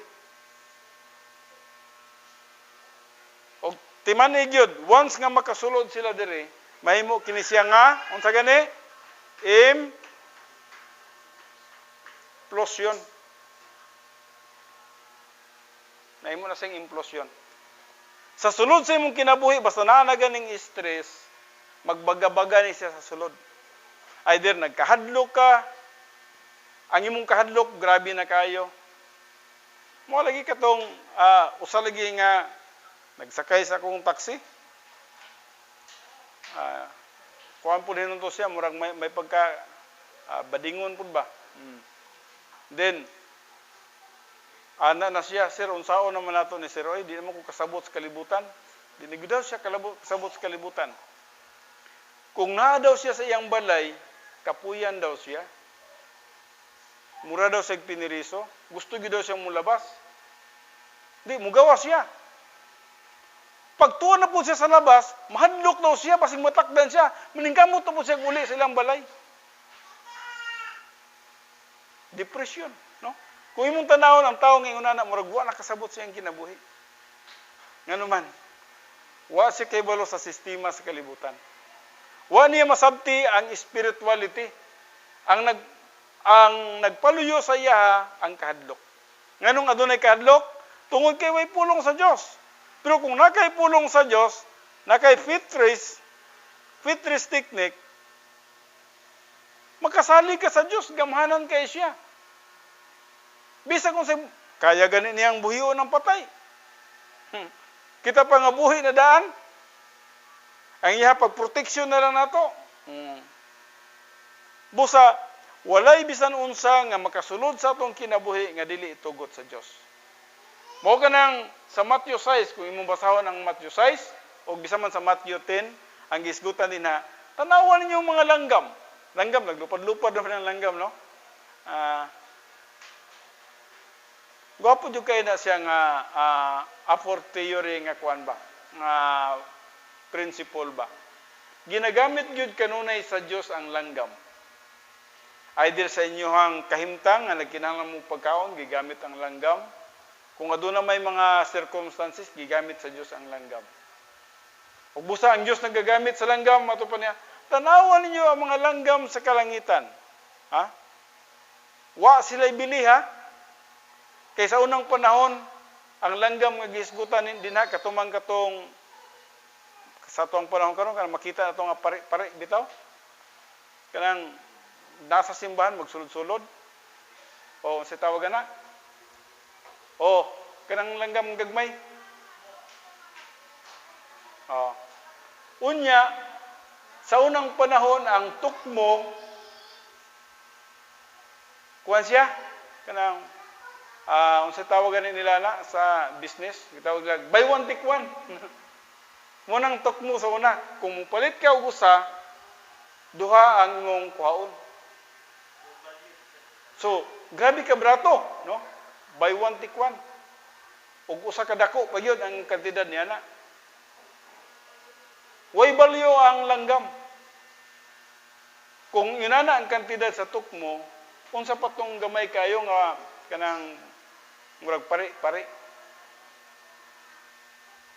O timanig yun, once nga makasulod sila diri, mahimo kini siya nga, unsa gani? Implosion. Mahimo na siyang implosion. Sa sulod sa imong kinabuhi, basta naa na ganing stress, magbaga-baga ni siya sa sulod. Either nagkahadlok ka, ang imong kahadlok, grabe na kayo. Mo lagi katong, usa lagi nga, nagsakay sa akong taxi. Kuhaan po din to siya, murag may pagka, badingon po ba? Then, ana na siya, sir, unsao naman nato ni Sir Roy, di naman ko kasabot sa kalibutan. Di nagdaw siya kasabot sa kalibutan. Kung naa daw siya sa iyang balay, kapuyan daw siya. Mura daw siya piniriso. Gusto daw siyang mulabas. Di, mugawa siya. Pagtuon na po siya sa labas, mahadlok daw siya, pasing matakdan siya, maningkamot na po siya uli sa ilang balay. Depression, no? Kung imong tanawon ang tao ngayon na murag wa nakasabot sa iyang kinabuhi. Ngano man, wa siya kaybalo sa sistema sa kalibutan. Wa niya masabti ang spirituality. Ang nagpaluyo sa iya ang kahadlok. Nganong adunay kahadlok? Tungod kay way pulong sa Dios. Pero kung nakay pulong sa Dios, nakay fit race technique, makasali ka sa Dios, gamhanan kay siya. Bisa kung kaya gani niyang buhiyo ng patay. Kita pa nga buhi na daan. Ang iya pagproteksyon na lang nato. Busa, walay bisan unsa nga makasulod sa atong kinabuhi nga dili itugot sa Dios. Mao kanang sa Matthew 6, kung imong basahon ang Matthew 6 o bisan man sa Matthew 10, ang gisgutan din na tanawan ninyo mga langgam. Langgam naglupad-lupad naman ang langgam, no? Gwapo jud kay na siya nga a theory nga kuan ba? Nga principle ba? Ginagamit gyud kanunay sa Dios ang langgam. Either sa inyohang kahimtang nga nagkinahanglan mo pagkaon, gigamit ang langgam. Kung aduna may mga circumstances, gigamit sa Dios ang langgam. Ug busa ang Dios nagagamit sa langgam, mato pa niya, tanawan ninyo ang mga langgam sa kalangitan. Ha? Wa sila ibili, ha? Kay sa unang panahon, ang langgam nga gisgutan dinha katumang katong sa tuang panahon karon kana makita nato nga pare bitaw. Kanang nasa simbahan magsulod-sulod. O sa tawagan na. O kanang langgam gagmay. Unya Sa unang panahon, ang tukmo, kuwan siya, kanang, unsa tawagan nila na sa business, gitawag nila, buy one, take one. Munang tukmo sa una, kung mupalit ka og usa, duha ang imong kuhaon. So, grabe ka brato, no? Buy one, take one. Ug usa ka dako pa gyud ang kantidad niya na. Way balyo ang langgam. Kung inana ang kantidad sa tukmo, unsa pa tong gamay kayo nga kanang murag pare-pare.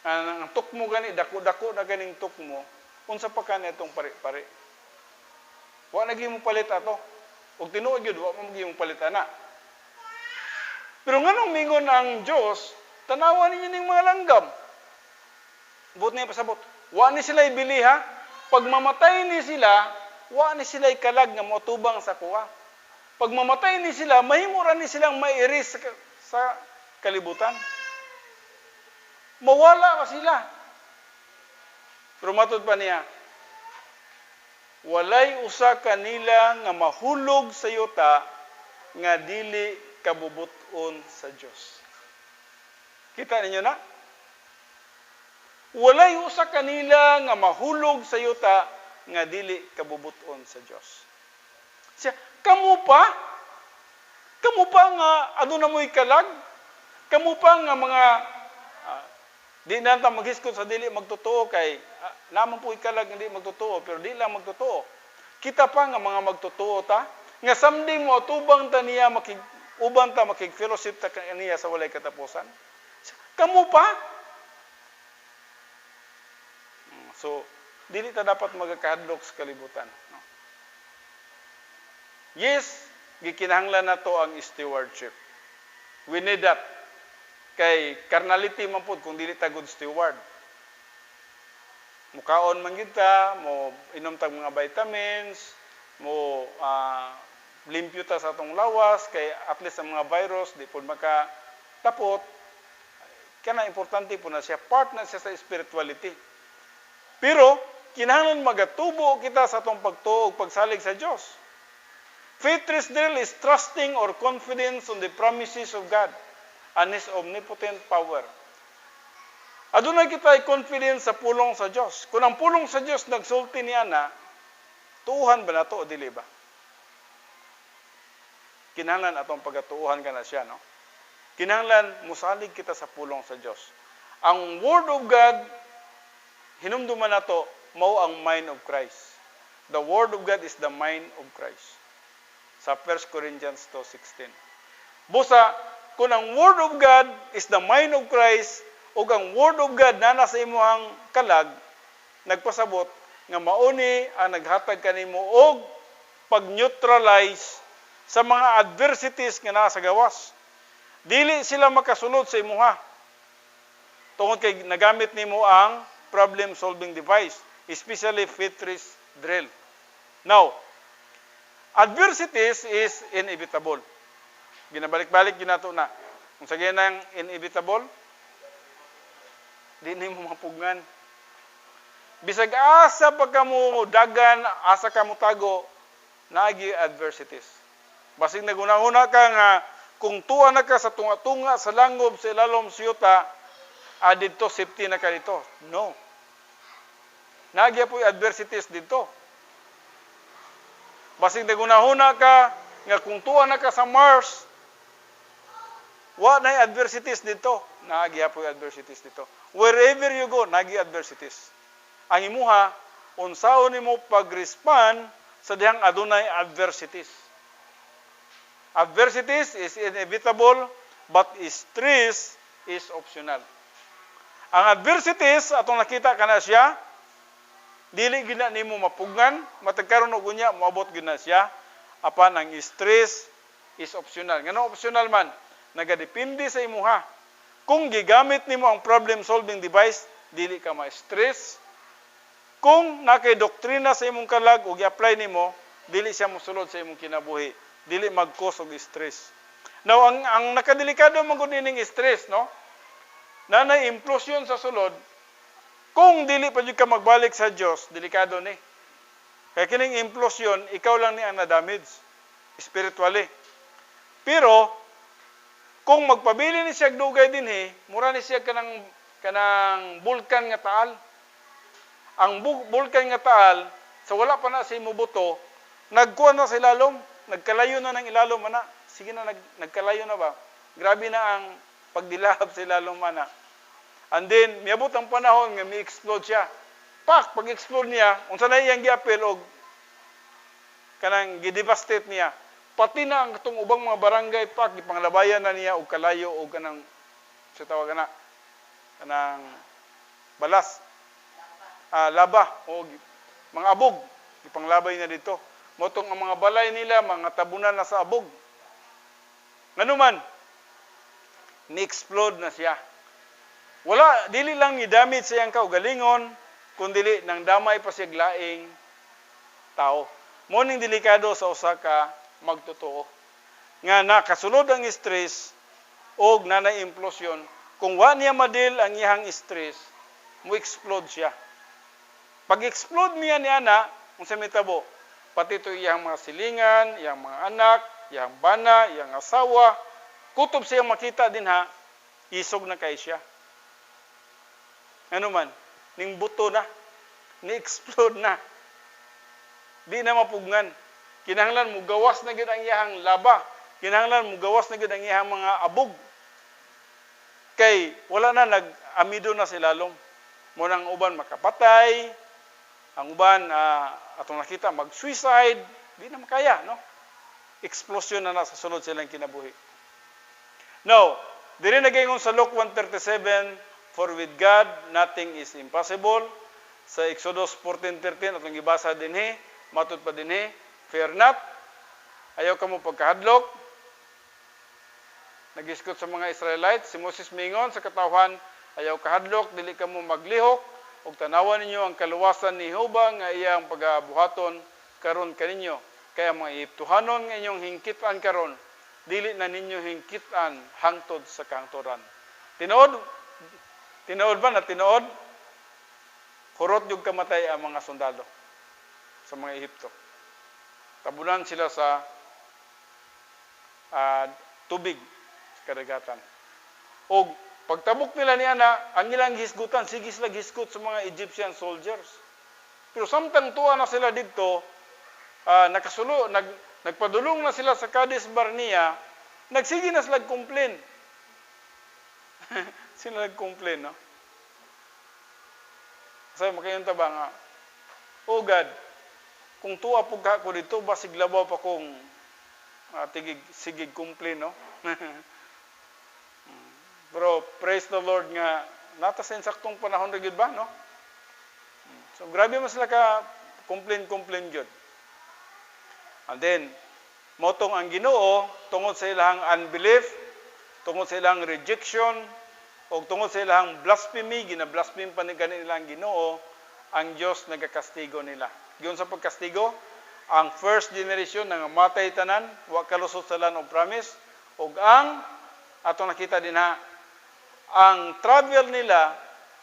Ang tukmo gani dako-dako na ganing tukmo, unsa pa kani itong pare-pare. Wa na gyud mo palit ato. Ug tinuod gyud wa mo gyud mo palit ana. Pero nganong mingon ang Dios, tanawan ninyo ning mga langgam. Buot niya pasabot. Wa ni sila ibili ha. Pag mamatay ni sila, wa ni sila kalag nga motubang sa kuha. Pag mamatay ni sila, mahimura ni silang mairis sa kalibutan. Mawala ka sila. Pero matod pa niya, walay usa kanila nga mahulog sa yuta nga dili kabubuton sa Dios. Kita ninyo na? Walay usa kanila nga mahulog sa yuta nga dili kabubuton sa Dios. Siya, kamo pa nga aduna mo'y kalag? Kamo pa nga mga di na ta maghiskot sa dili magtotoo kay naman po ikalag hindi magtotoo pero di lang magtotoo. Kita pa nga mga magtotoo ta nga someday mo tubang ta niya uban ta makig-fellowship ta kaniya sa walay katapusan. Kamo pa? So, dili ta dapat magakahadlok sa kalibutan. No? Yes, gikinahanglan nato ang stewardship. We need that. Kay carnality man pud kung dili ta good steward. Mukaon man gyud ta, mo inom tag mga vitamins, mo limpyo ta sa atong lawas kay at least ang mga virus di pud makatapot. Kana importante po na siya, part na siya sa spirituality. Pero kinahanglan magatubo kita sa atong pagtuo ug pagsalig sa Dios. Faith drill is trusting or confidence on the promises of God and His omnipotent power. Adunay kita confidence sa pulong sa Dios. Kung ang pulong sa Dios nagsulti niya na, tuuhan ba nato o dili ba? Kinahanglan atong pagatuuhan kana siya, no? Kinahanglan musalig kita sa pulong sa Dios. Ang Word of God hinumduman nato mao ang mind of Christ. The Word of God is the mind of Christ. Sa 1 Corinthians 2:16. Busa, kung ang Word of God is the mind of Christ, o ang Word of God na nasa imuhang kalag, nagpasabot nga mauni ang naghatag kanimo og pag-neutralize sa mga adversities nga nasa gawas. Dili sila makasulod sa imuha. Tungod kay nagamit nimo ang problem-solving device, especially faith drill. Now, adversities is inevitable. Ginabalik-balik ginato na. Kung sa ganang inevitable, di na mo mapugnan. Bisag asa pa kamo dagan, asa kamo tago, naagi adversities. Basig naguna-una ka nga, kung tuwa na ka sa tunga-tunga, sa langob, sa ilalom siyota, dito, safety na ka dito. No. Naagi po adversities dito. Basig naguna-una ka, nga kung tuwa na ka sa Mars, wa na adversities dito. Naagi po adversities dito. Wherever you go, naagi adversities. Ang imuha, unsaon nimo pag-respond sa dihang adunay adversities. Adversities is inevitable, but stress is optional. Ang adversities, atong nakita kana siya, dili gina nimo mapugngan, matag karon og unya moabot gyud na siya. Apan ang stress is optional. Ngano optional man? Nagadepende sa imuha. Kung gigamit nimo ang problem solving device, dili ka ma-stress. Kung nakay doktrina sa imong kalag ug i-apply nimo, dili siya mosulod sa imong kinabuhi. Dili mag-cause og stress. Now ang nakadelikado man gud ning stress, no? Nanay implosion sa sulod. Kung dili pa jud ka magbalik sa Dios, delikado ni. Kaya kining implosion, ikaw lang ni ang na-damage spiritually. Pero kung magpabili ni siya dugay dinhi, mura ni siya kanang bulkan nga taal. Ang bulkan nga taal, sa wala pa na si mubuto, nagkuha na sa ilalom, nagkalayo na ng ilalom ana. Sige na, nagkalayo na ba? Grabe na ang pagdilahab sa ilalom ana. And then, miabot ang panahon nga mi-explode siya. Pag-explode niya, unsa na iyang giapil og kanang gidevastate niya. Pati na ang itong ubang mga barangay gipanglabayan na niya og kalayo og kanang sa tawag na kanang balas. Laba o mga abog ipanglabay na dito. Motong ang mga balay nila mga tabunan na sa abog. Nganuman ni-explode na siya. Wala dili lang ni damage sa iyang kaugalingon kundi nang damay pa siya laing tao. Mo ning delikado sa usa ka magtotoo. Nga nakasulod ang stress og nanay implosion. Kung wa niya madil ang iyang stress, mo explode siya. Pag-explode niya ni ana, unsa mitabo? Pati to iyang mga silingan, iyang mga anak, iyang bana, iyang asawa, kutob siya makita din ha, isog na kay siya. Ano man, ning buto na, ni-explode na. Di na mapugnan. Kinahanglan mo gawas na gyud ang iyang laba. Kinahanglan mo gawas na gyud ang iyang mga abog. Kay wala na nag-amido na si lalom. Mo nang uban makapatay, ang uban atong nakita mag-suicide, di na makaya, no? Explosion na sa sulod silang kinabuhi. Now, diri nagaingon sa Luke 1:37, for with God nothing is impossible. Sa Exodus 14:13 atong gibasa dinhi, matud pa dinhi, fear not, ayaw ka mo pagkahadlok. Nagiskot sa mga Israelites, si Moses mingon sa katawhan, ayaw kahadlok, dili ka mo maglihok, ug tanawan ninyo ang kaluwasan ni Jehovah nga iyang pagabuhaton karon kaninyo. Kaya mga Ehiptohanon nga inyong hingkitan karon, dili na ninyo hingkitan hangtod sa kahangturan. Tinuod ba na tinuod? Kurot yung kamatay ang mga sundalo sa mga Ehipto. Tabunan sila sa tubig sa kadagatan. O pagtabok nila ni ana, ang ilang hisgutan, sige sila hisgut sa mga Egyptian soldiers. Pero samtang tuwa na sila dito, nagpadulong na sila sa Kadesh Barnea, nagsige na sila complain. Sila nag-complain, no? Sabi, makayunta ba nga, oh God, kung tuwa po ka ako dito, basig labaw pa kong sigig complain, no? Pero praise the Lord nga, natasin saktong panahon rin ba, no? So, grabe mas sila ka complain yun. And then, motong ang Ginoo, tungod sa ilang unbelief, tungod sa ilang rejection, o tungod sa ilang blasphemy, gina-blaspheme pa nilang Ginoo, ang Diyos nagakastigo nila. Giyon sa pagkastigo, ang first generation nangamatay tanan, wa kalusot sa land of promise, ug ang atong nakita din ha, ang travel nila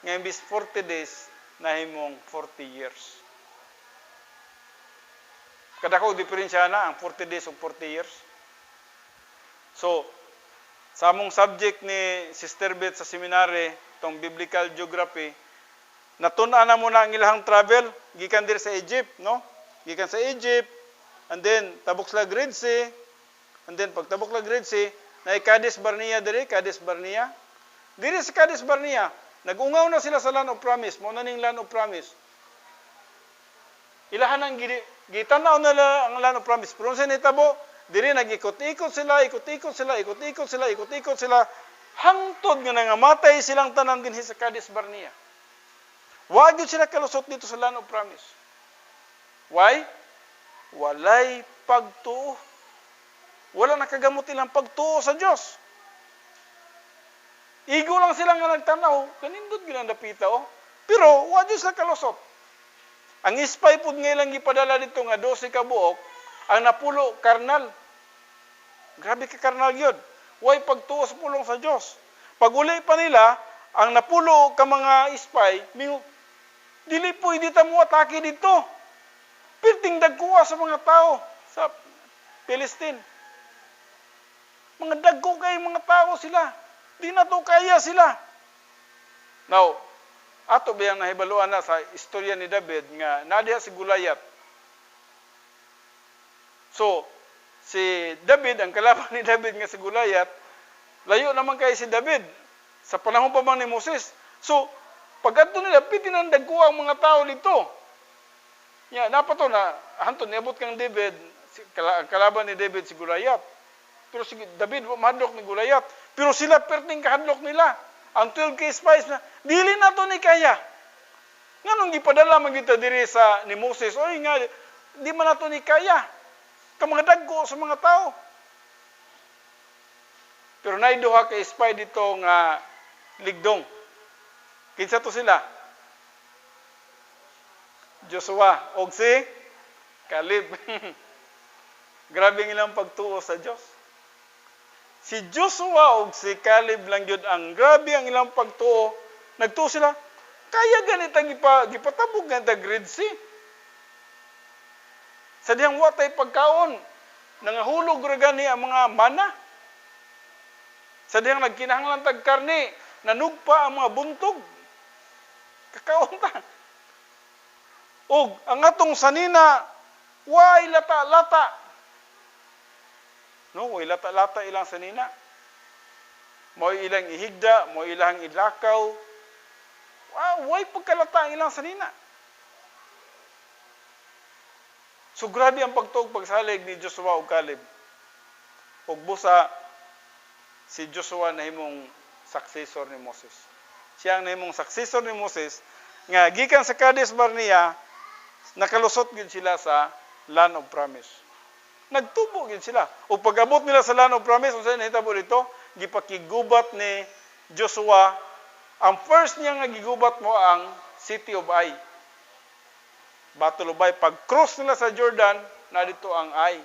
nga imbis 40 days nahimong 40 years. Kadako diferensya na ang 40 days ug 40 years. So, sa among subject ni Sister Beth sa seminary, tong biblical geography, natun-an na muna ang ilang travel, gikan dir sa Egypt, no? Gikan sa Egypt, and then tabok sila Red Sea, and then pag tabok sila Red Sea, na Kadesh Barnea diri, Kadesh Barnea. Diri sa Kadesh Barnea, nag-ungaw na sila sa land of promise, mo na ning land of promise. Ilahan ang gitanaw nila ang land of promise. Pero sa nitabo, diri nag-ikot-ikot sila, hangtod nga nangamatay silang tanan din sa Kadesh Barnea. Wa gyud sila kalusot dito sa land of promise. Why? Walay pagtuo. Wala nakagamot ilang pagtuo sa Dios. Igo lang sila nga nagtanaw, kanindot ginandapita oh. Pero wa gyud sila kalusot. Ang ispay pud nga ilang gipadala dito nga 12 ka buok, ang napulo karnal. Grabe ka karnal yun. Way pagtuo sa pulong sa Diyos. Pag uli pa nila, ang napulo ka mga ispay, dili po hindi ta mo atake dito. Pirting dagkuha sa mga tao sa Palestine. Mga dagko kay mga tao sila. Di na to kaya sila. Now, ato ba yung nahibaluan na sa istorya ni David nga nadiha si Gulayat. So, si David, ang kalaban ni David nga si Gulayat, layo naman kay si David sa panahon pa bang ni Moses. So, pag ato nila, pitinandag ko ang mga tao dito. Dapat to na, hanto, niabot kang David, ang kalaban ni David si Gulayat. Pero si David, mahadlok ni Gulayat. Pero sila, perting kahadlok nila. Ang 12K spies na, dili na to ni kaya. Nga nung ipadala magita diri sa ni Moses, oy nga, di man na to ni kaya. Mga dagko sa mga tao. Pero naiduha kay spy dito nga ligdong. Kinsa to sila? Joshua og si Caleb. Grabe ang ilang pagtuo sa Dios. Si Joshua og si Caleb lang yun ang grabe ang ilang pagtuo. Nagtuo sila, kaya ganitang gipatabog ganitang Red Sea. Sa diyang watay pagkaon, nangahulog ragani ang mga mana. Sa diyang nagkinahanglan tag karne, nanugpa ang mga buntog. Kakaon ta. Og ang atong sanina, way lata-lata. No, way lata-lata ilang sanina. Mo ilang ihigda, mo ilang ilakaw. Wow, way pagkalata ang ilang sanina. So grabe ang pagtuog pagsalig ni Joshua ug Caleb. Ug busa si Joshua nahimong successor ni Moses. Siya ang nahimong successor ni Moses nga gikan sa Kadesh Barnea nakalusot gid sila sa Land of Promise. Nagtubo gid sila. Ug pag-abot nila sa Land of Promise, unsa nahitabo dito? Gipakigubat ni Joshua. Ang first niya nga gigubat mo ang City of Ai. Battle of Ai. Pag-cross nila sa Jordan, na dito ang Ai.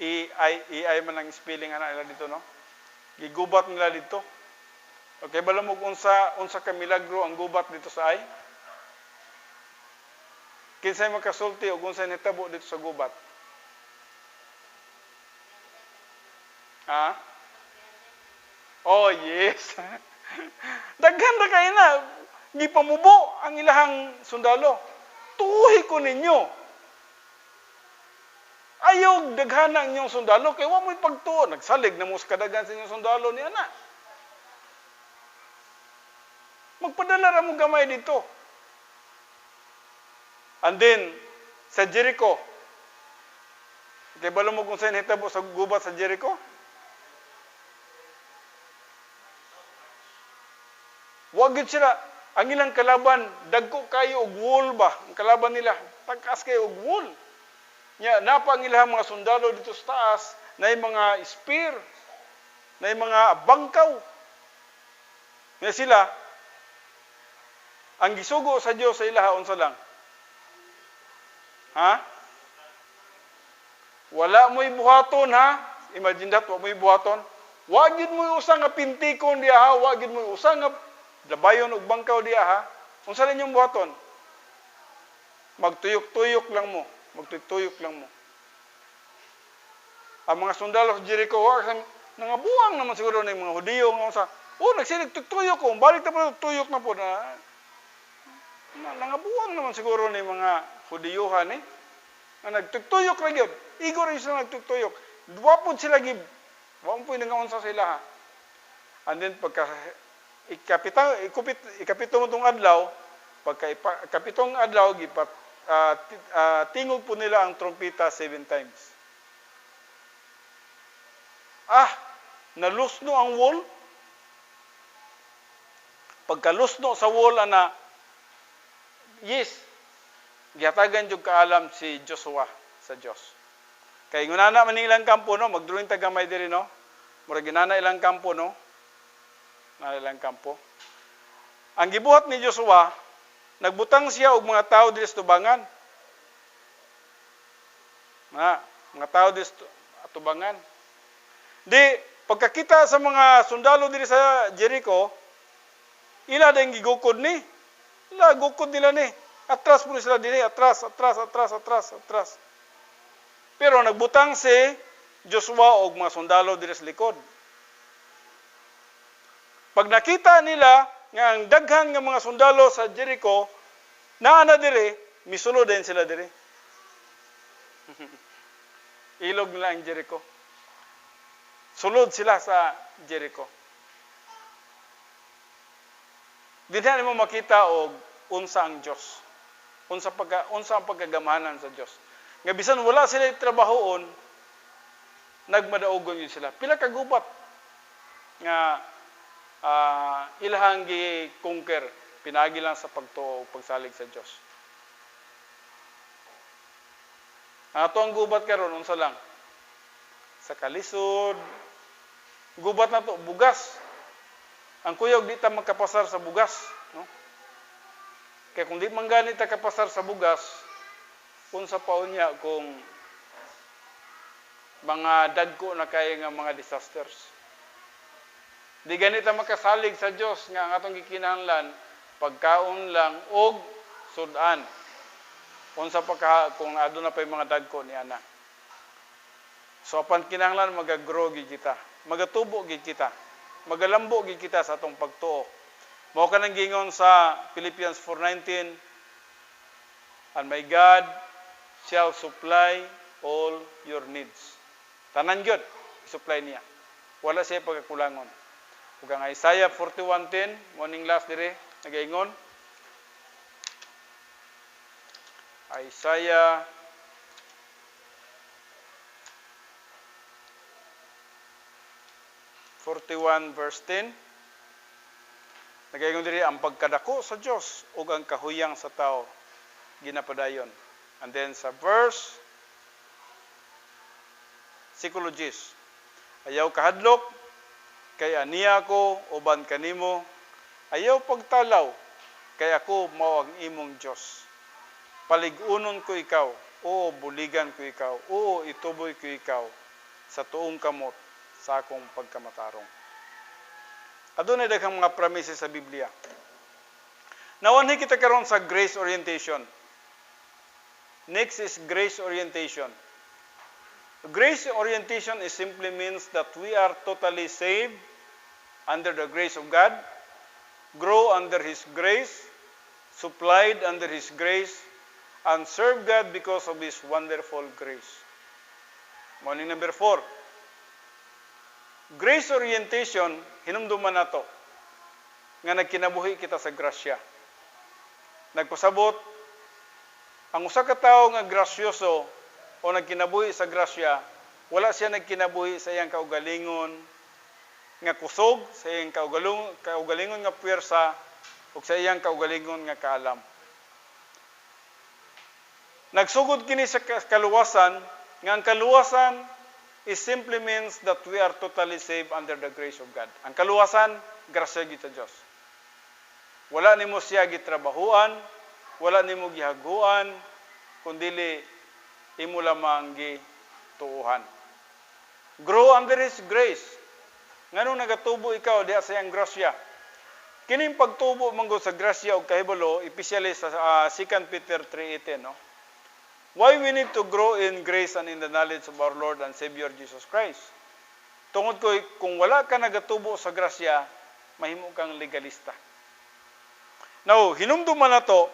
Ai man ang spelling ana nila dito, no? Gigubat nila dito. Okay, bala mo unsa ka milagro ang gubat dito sa Ai? Kinsay makasulti og unsay nitabo dito sa gubat? Ha? Oh, yes. Daghan ra kay na gipamubo ang ilahang sundalo. Tuhi ko ninyo. Ayaw daghana ang inyong sundalo kay wa mo'y pagtuo. Nagsalig na mo sa kadaghan sa inyong sundalo ni ana. Magpadala ra mo gamay dito. And then sa Jericho. Kay balo mo kung saan hitabo sa gubat sa Jericho? Wa gid sila ang ilang kalaban, dagko kayo og wool ba? Ang kalaban nila, tagkas kayo og wool. Nya napa ang ilang mga sundalo dito sa taas, nay mga spear, nay mga bangkaw. Nya sila ang gisugo sa Dios sa ilaha unsa lang? Ha? Wala mo'y buhaton ha? Imagine that, wa mo'y buhaton. Wa gid mo'y usa nga pintikon diha ha, wa gid mo'y usa nga labayon og bangkaw diha ha. Unsa lang yung buhaton? Magtuyok-tuyok lang mo. Magtuyok lang mo. Ang mga sundalo sa Jericho, nangabuang naman siguro ng mga Hudiyo nga unsa. Oh, nagsilig tuyok ko. Balik ta pa tuyok na po na. Nangabuang naman siguro ng mga Hudiyohan eh. Nga nagtuyok lang yun. Igo rin sila nagtuyok. Wapod sila gib. Wapod po yung nangaunsa sila ha. And then pagka ikapito mo itong adlaw, pagka ikapitong adlaw, tingog po nila ang trompeta 7 times. Nalusno ang wall. Pagkalusno sa wall, yes, gihatagan yung kaalam si Joshua sa Diyos. Kaya ngunana man ilang kampo, no? Magdruin tagamay diri, no? Murag ginana ilang kampo, no? Ilang kampo. Ang gibuhat ni Joshua, nagbutang siya og mga tao diri sa tubangan. Mga tao diri sa tubangan. Di pagkakita sa mga sundalo diri sa Jericho, ila dayong gigukod ni. Ila gukod nila ni. Atras po sila diri, atras. Pero nagbutang si Joshua og mga sundalo diri sa likod. Pag nakita nila nga ang daghan nga mga sundalo sa Jericho naa na diri, misulod din sila diri. Ilog nila ang Jericho. Sulod sila sa Jericho. Dinhan mo makita og unsa ang Dios. Unsa ang pagkagamahanan sa Dios. Nga bisan wala sila trabahoon, nagmadaogon yun sila. Pila ka gubat nga ilahang gi-conquer, pinagi lang sa pagtuo o pagsalig sa Dios. Ato ang gubat karon unsa lang? Sa kalisod. Gubat na to, bugas. Ang kuyog di ta magkapasar sa bugas, no? Kaya kung di man gani ta kapasar sa bugas, unsa pa unya kung mga dagko na kay nga mga disasters. Di gani ta makasalig sa Dios nga ang atong gikinahanglan pagkaon lang og sudan. Unsa pa ka kung aduna pay mga dagko ni ana. So apan kinahanglan magagrow gid kita, magatubo gid kita, magalambo gid kita sa atong pagtuo. Mao kanang gingon sa Philippians 4:19, and my God shall supply all your needs. Tanan gyud supply niya. Wala siya pagkakulangon. Ug ang Isaiah 41:10, morning last dire nagaingon. Isaiah 41 verse 10. Nagaingon diri ang pagkadako sa Dios ug ang kahuyang sa tao ginapadayon. And then sa verse psychologist, ayaw kahadlok kay aniya ko uban kanimo, ayaw pagtalaw kay ako mao ang imong Dios. Paligunon ko ikaw, o buligan ko ikaw, o ituboy ko ikaw sa tuong kamot sa akong pagkamatarong. Adunay daghang mga promises sa Biblia. Nawanhi kita karon sa grace orientation. Next is grace orientation. Grace orientation is simply means that we are totally saved under the grace of God, grow under His grace, supplied under His grace, and serve God because of His wonderful grace. Morning number 4. Grace orientation, hinumduman nato nga nagkinabuhi kita sa grasya. Nagpasabot, ang usa ka tawo nga grasyoso o nagkinabuhi sa grasya, wala siya nagkinabuhi sa iyang kaugalingon nga kusog, sa iyang kaugalingon nga puwersa, o sa iyang kaugalingon nga kaalam. Nagsugod kini sa kaluwasan, nga ang kaluwasan it simply means that we are totally saved under the grace of God. Ang kaluwasan, grasya kita Diyos. Wala nimo siya gitrabahuan, wala nimo gihaguan, kundili imo lamang gituuhan. Grow under His grace. Nganong nagatubo ikaw diha sa iyang grasya? Kining pagtubo manggo sa grasya og kahibalo, especially sa 2 Peter 3:18, no? Why we need to grow in grace and in the knowledge of our Lord and Savior Jesus Christ? Tungod ko, kung wala ka nagatubo sa grasya, mahimo kang legalista. Now, hinumduman na to,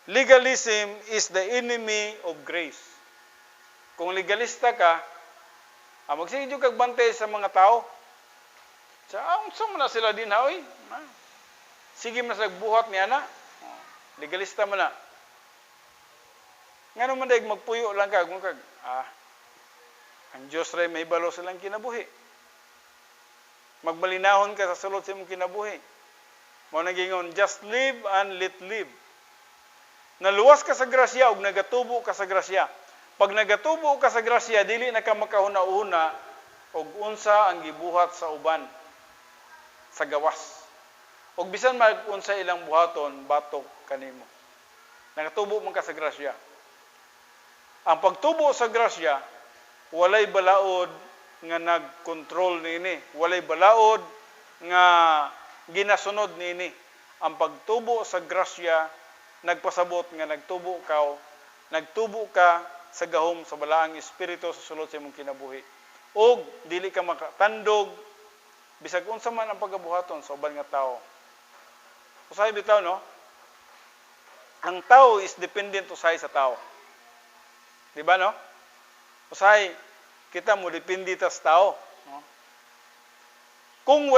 legalism is the enemy of grace. Kung legalista ka, magsigidyo kag bantay sa mga tao. Unsa man na sila din ha, oy. Sige man sa buhat niya na. Legalista man na. Nga naman dahil magpuyo lang kag, ang Diyos rin may balo silang kinabuhi. Magmalinahon ka sa sulod sa imong kinabuhi. Mao nagingon, just live and let live. Naluwas ka sa grasya ug nagatubo ka sa grasya. Pag nagatubo ka sa grasya, dili na ka makahuna-una og unsa ang gibuhat sa uban sa gawas. Og bisan mag-unsa ilang buhaton, batok kanimo. Nagatubo man ka sa grasya. Ang pagtubo sa grasya, walay balaod nga nagkontrol niini. Walay balaod nga ginasunod niini. Ang pagtubo sa grasya nagpasabot nga nagtubo ka sa gahom sa balaang espiritu sa sulod sa imong kinabuhi. Og dili ka makatandog bisag unsa man ang pagabuhaton sa uban nga tao. Usahay bitaw no? Ang tao is dependent usahay sa tao. Di ba no? Usahay kita mo depende ta sa tao, no? Kung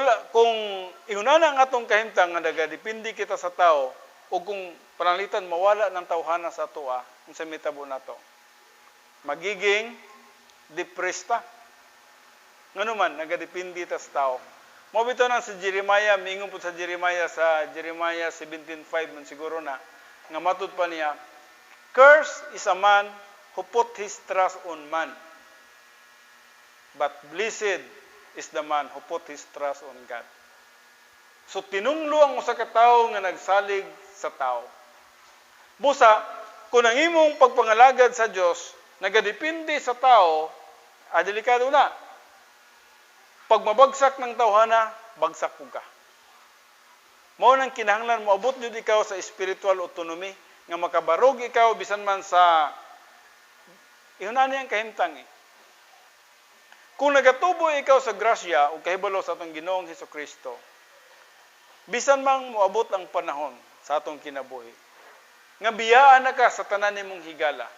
ihunana ang atong kahimtang nga nagadepende kita sa tao o kung panalitan mawala ng tawhana sa atoa, unsa mitabo nato? Magiging depressed ta. Ngano man nagadepende ta sa tao. Mao bitaw nang si Jeremiah, miingon po sa Jeremiah 17:5 man siguro na nga matud pa niya, "Cursed is a man who put his trust on man, but blessed is the man who put his trust on God." So tinunglo ang usa ka tawo nga nagsalig sa tao. Busa, kung ang imong pagpangalagad sa Dios nagadepende sa tao, delikado na. Pag mabagsak ng tawhana, bagsak po ka. Mao nang kinahanglan moabot jud ikaw sa spiritual autonomy nga makabarog ikaw bisan man sa ihunani ang kahimtang. Kung nagatubo ikaw sa grasya o kahibalo sa atong Ginoong Hesukristo, bisan man moabot ang panahon sa atong kinabuhi, nga biyaan na ka sa tanan nimong higala,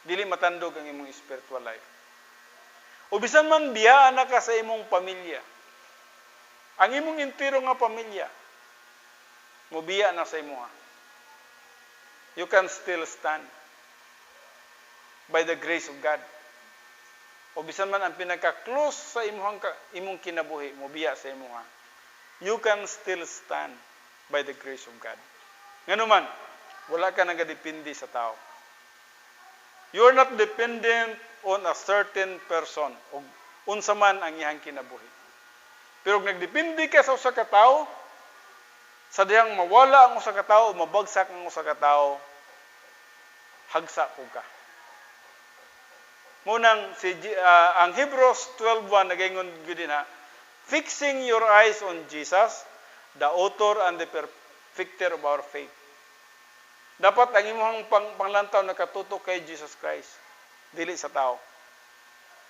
dili matandog ang imong spiritual life. O bisan man biyaan na ka sa imong pamilya, ang imong entero nga pamilya, mobiya na sa imuha, you can still stand by the grace of God. O bisan man ang pinaka-close sa imong kinabuhi, mobiya sa imuha, you can still stand by the grace of God. Ngano man, wala ka nagadepende sa tao. You are not dependent on a certain person o unsa man ang iyang kinabuhi. Pero kung nagdepende ka sa usa ka tawo, sa dihang mawala ang usa ka tawo, mabagsak ang usa ka tawo, hagsa po ka. Munang ang Hebrews 12:1 nagaingon gyud na, fixing your eyes on Jesus, the author and the perfecter of our faith. Dapat ang imong panglantaw nakatutok kay Jesus Christ, dili sa tao.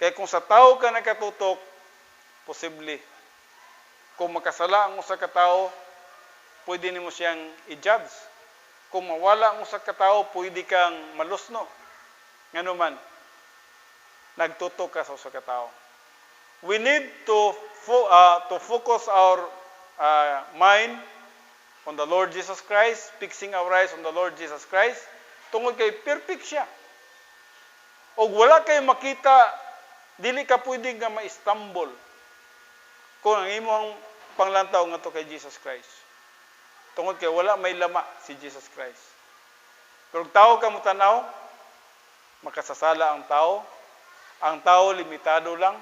Kaya kung sa tao ka nakatutok, posible. Kung makasala ang usa ka tao, pwede nimo siyang i-judge. Kung mawala ang usa ka tao, pwede kang malusno. Ngano man, nagtutok ka sa usa ka tao. We need to focus our mind on the Lord Jesus Christ, fixing our eyes on the Lord Jesus Christ, tungod kay perfect siya. O wala kay makita, dili ka pwede nga ma-stumble kung ang imong panglantaw nga to kay Jesus Christ. Tungod kay wala may lama si Jesus Christ. Pero tao ka mo tanaw, makasasala ang tao. Ang tao limitado lang.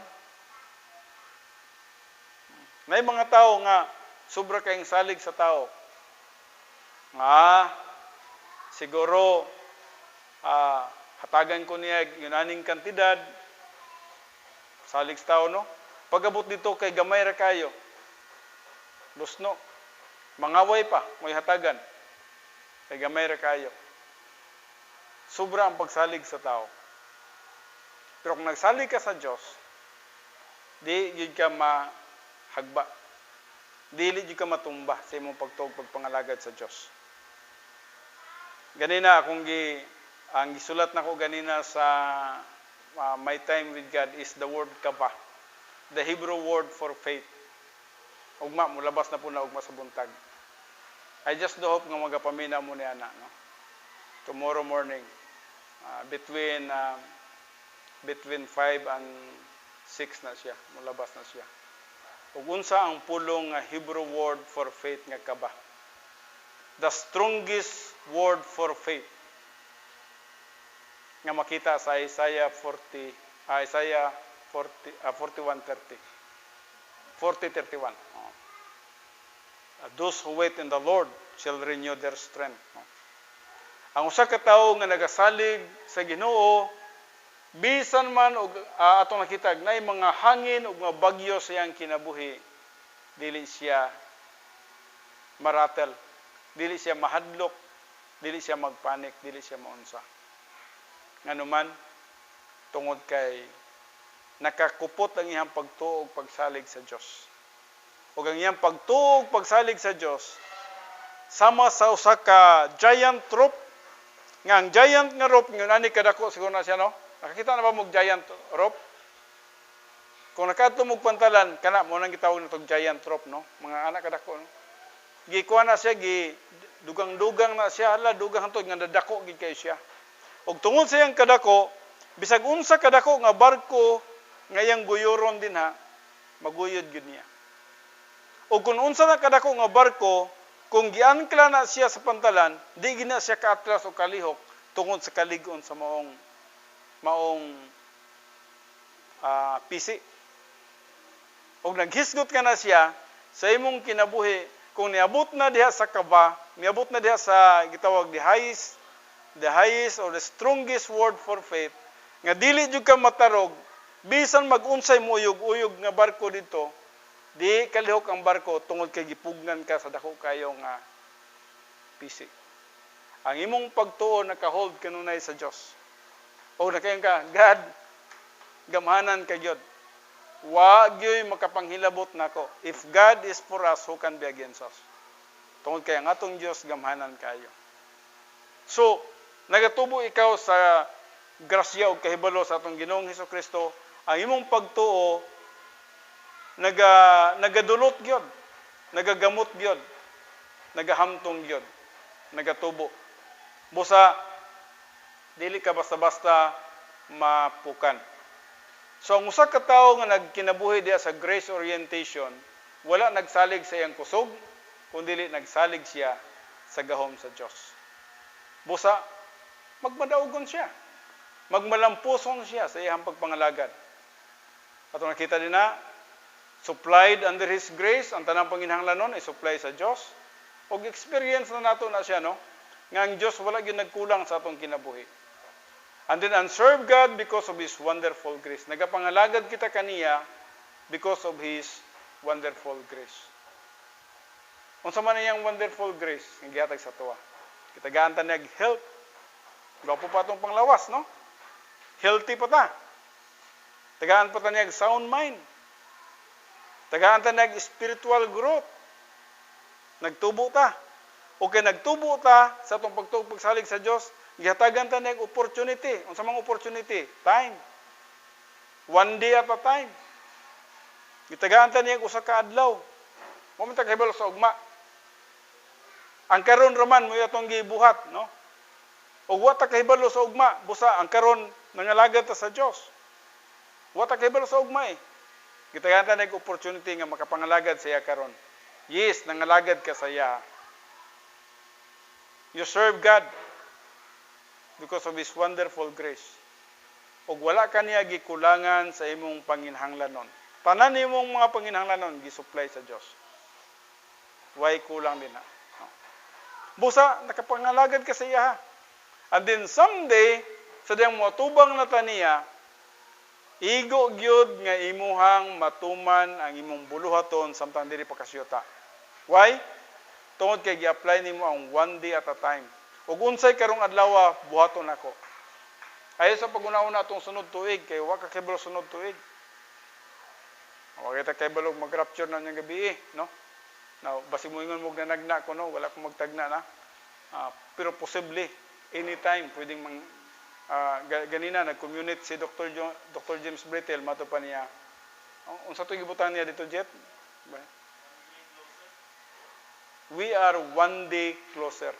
May mga tao nga sobra kayong salig sa tao. Siguro hatagan ko niya yunaning kantidad, salig sa tao, no? Pagabot dito kay gamay ra kayo, lusno, mangaway pa, may hatagan, kay gamay ra kayo. Sobra ang pagsalig sa tao. Pero kung nagsalig ka sa Diyos, di yun ka mahagba, dili yun ka matumba sa imong pagpangalagad sa Diyos. Ganina, ang gisulat na ko ganina sa My Time with God is the word kaba. The Hebrew word for faith. Ugma, mulabas na po na ugma sa buntag. I just do hope nga magapamina mo ni Ana, no? Tomorrow morning, between 5 and 6 na siya, mulabas na siya. Ug unsa ang pulong Hebrew word for faith nga kaba? The strongest word for faith nga makita sa Isaiah 41:30. 40:31. Those who wait in the Lord shall renew their strength. Ang usa ka tawo nga nagasalig sa Ginoo, bisan man og atong nakita nay mga hangin ug mga bagyo sa iyang kinabuhi, dili siya maratel, dili siya mahadlok, dili siya magpanik, dili siya maunsa. Nganuman tungod kay nakakupot ang iyang pagtuo ug pagsalig sa Dios. Ug ang iyang pagtuo ug pagsalig sa Dios sama sa usa ka giant rope. Nga ang giant nga rope nga ani kadako siguro na siya, no? Nakakita na ba mo giant rope? Kung nakadto mo pantalan kana mo nang gitawag natong giant rope, no? Mga anak kadako, no? Gikuha na siya, dugang-dugang na siya, hala dugang hantod nga nadako gid kay siya. Ug tungod sa iyang kadako, bisag unsa kadako nga barko nga iyang guyoron din ha, maguyod gid niya. Ug kung unsa na kadako nga barko, kung giankla na siya sa pantalan, di gina siya kaatras o kalihok tungod sa kalig-on sa maong pisi. Ug naghisgot ka na siya sa imong kinabuhi, kung niabot na diha sa kaba, niabot na diha sa gitawag the highest or the strongest word for faith, nga dili jud ka matarog, bisan mag-unsay mo uyog-uyog nga barko dito, di kalihok ang barko tungod kay gipugnan ka sa dako kayo nga pisi. Ang imong pagtuo nakahold kanunay sa Dios. O nakayon ka, God, gamhanan ka gyud. Wa gyoy makapanghilabot nako. If God is for us, who can be against us? Tungod kay ang atong Dios gamhanan kayo. So, nagatubo ikaw sa grasya ug kahibalo sa atong Ginoong Hesukristo, ang imong pagtuo nagadulot gyud, nagagamot gyud, nagahamtong gyud, nagatubo. Busa dili ka basta-basta mapukan. So ang usa ka tawo nga nagkinabuhi diha sa grace orientation, wala nagsalig sa iyang kusog, kundi nagsalig siya sa gahom sa Dios. Busa magmadaugon siya. Magmalampuson siya sa iyang pagpangalagad. Ato nakita din na supplied under His grace, ang tanang panginhanglanon ay supply sa Dios. Og experience na nato na siya, no? Nga ang Dios wala gyud nagkulang sa atong kinabuhi. And then serve God because of His wonderful grace. Nagapangalagad kita kaniya because of His wonderful grace. Unsa man iyang wonderful grace nga gihatag sa tuwa. Kita gaanta nag health. Gwapo pa tong panglawas, no? Healthy pa ta. Tagaan pa ta niyag sound mind. Tagaan ta niyag spiritual growth. Nagtubo ta. O kay nagtubo ta sa atong pagsalig sa Dios, gihatagan ta niyag opportunity. Unsa mang opportunity? Time. One day at a time. Gitagaan ta niyag usa ka adlaw. Mo man ta kahibalo sa ugma. Ang karon raman mo atong gibuhat, no? O wa ta kahibalo sa ugma, busa ang karon nangalagad ta sa Dios. Wa ta kahibalo sa ugma eh. Gitagaan ta niyag opportunity nga makapangalagad sa iya karon. Yes, nangalagad ka sa iya. You serve God because of His wonderful grace. Ug wala ka niya gikulangan sa imong panginhanglanon. Tanan nimong mga panginhanglanon gisupply sa Dios. Way kulang din na. No? Busa nakapangalagad ka sa iya. And then someday sa diyang matubang na taniya, igo gyud nga imuhang matuman ang imong buluhaton samtang diri pa kasyota. Why? Tungod kay gi-apply nimo ang one day at a time. Ug unsay karong adlaw buhaton nako. Ayo sa pag-una-una atong sunod tuig kay wa ka kay sunod tuig. Wa kita kay balog mag-rapture na nya gabi, no? Now, basi mo ingon mo nanagna ko, no? Wala ko magtagna na. Pero posible anytime pwedeng ganina nag-community si Dr. James Brittle mato pa niya. Unsa to gibutan niya dito, Jet? We are one day closer.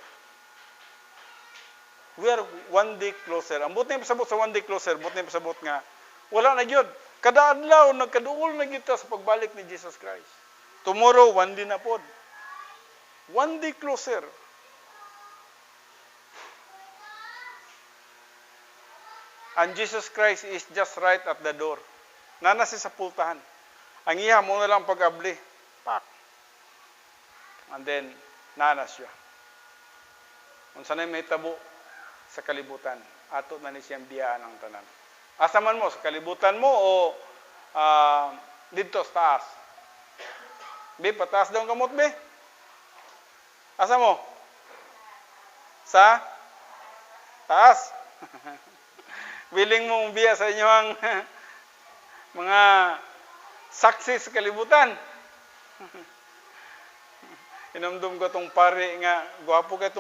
We are one day closer. Ang buti pasabot sa one day closer, buti pasabot nga wala na gyud. Kada adlaw nagkaduol na gyud sa pagbalik ni Jesus Christ. Tomorrow one day na pod. One day closer. And Jesus Christ is just right at the door. Nana si sa pultahan. Ang iya mo na lang pag-abli. Pak. And then, nana siya. Unsa na may tabo sa kalibutan, ato na ni siyang biyaan ang tanan. Asa man mo, sa kalibutan mo o dito sa taas? Be, pataas daw ang kamot, be. Asa mo? sa taas. Willing mo ubiya sa inyo ang mga saksi sa kalibutan. Inumdum ko tong pari nga, gwapo kayo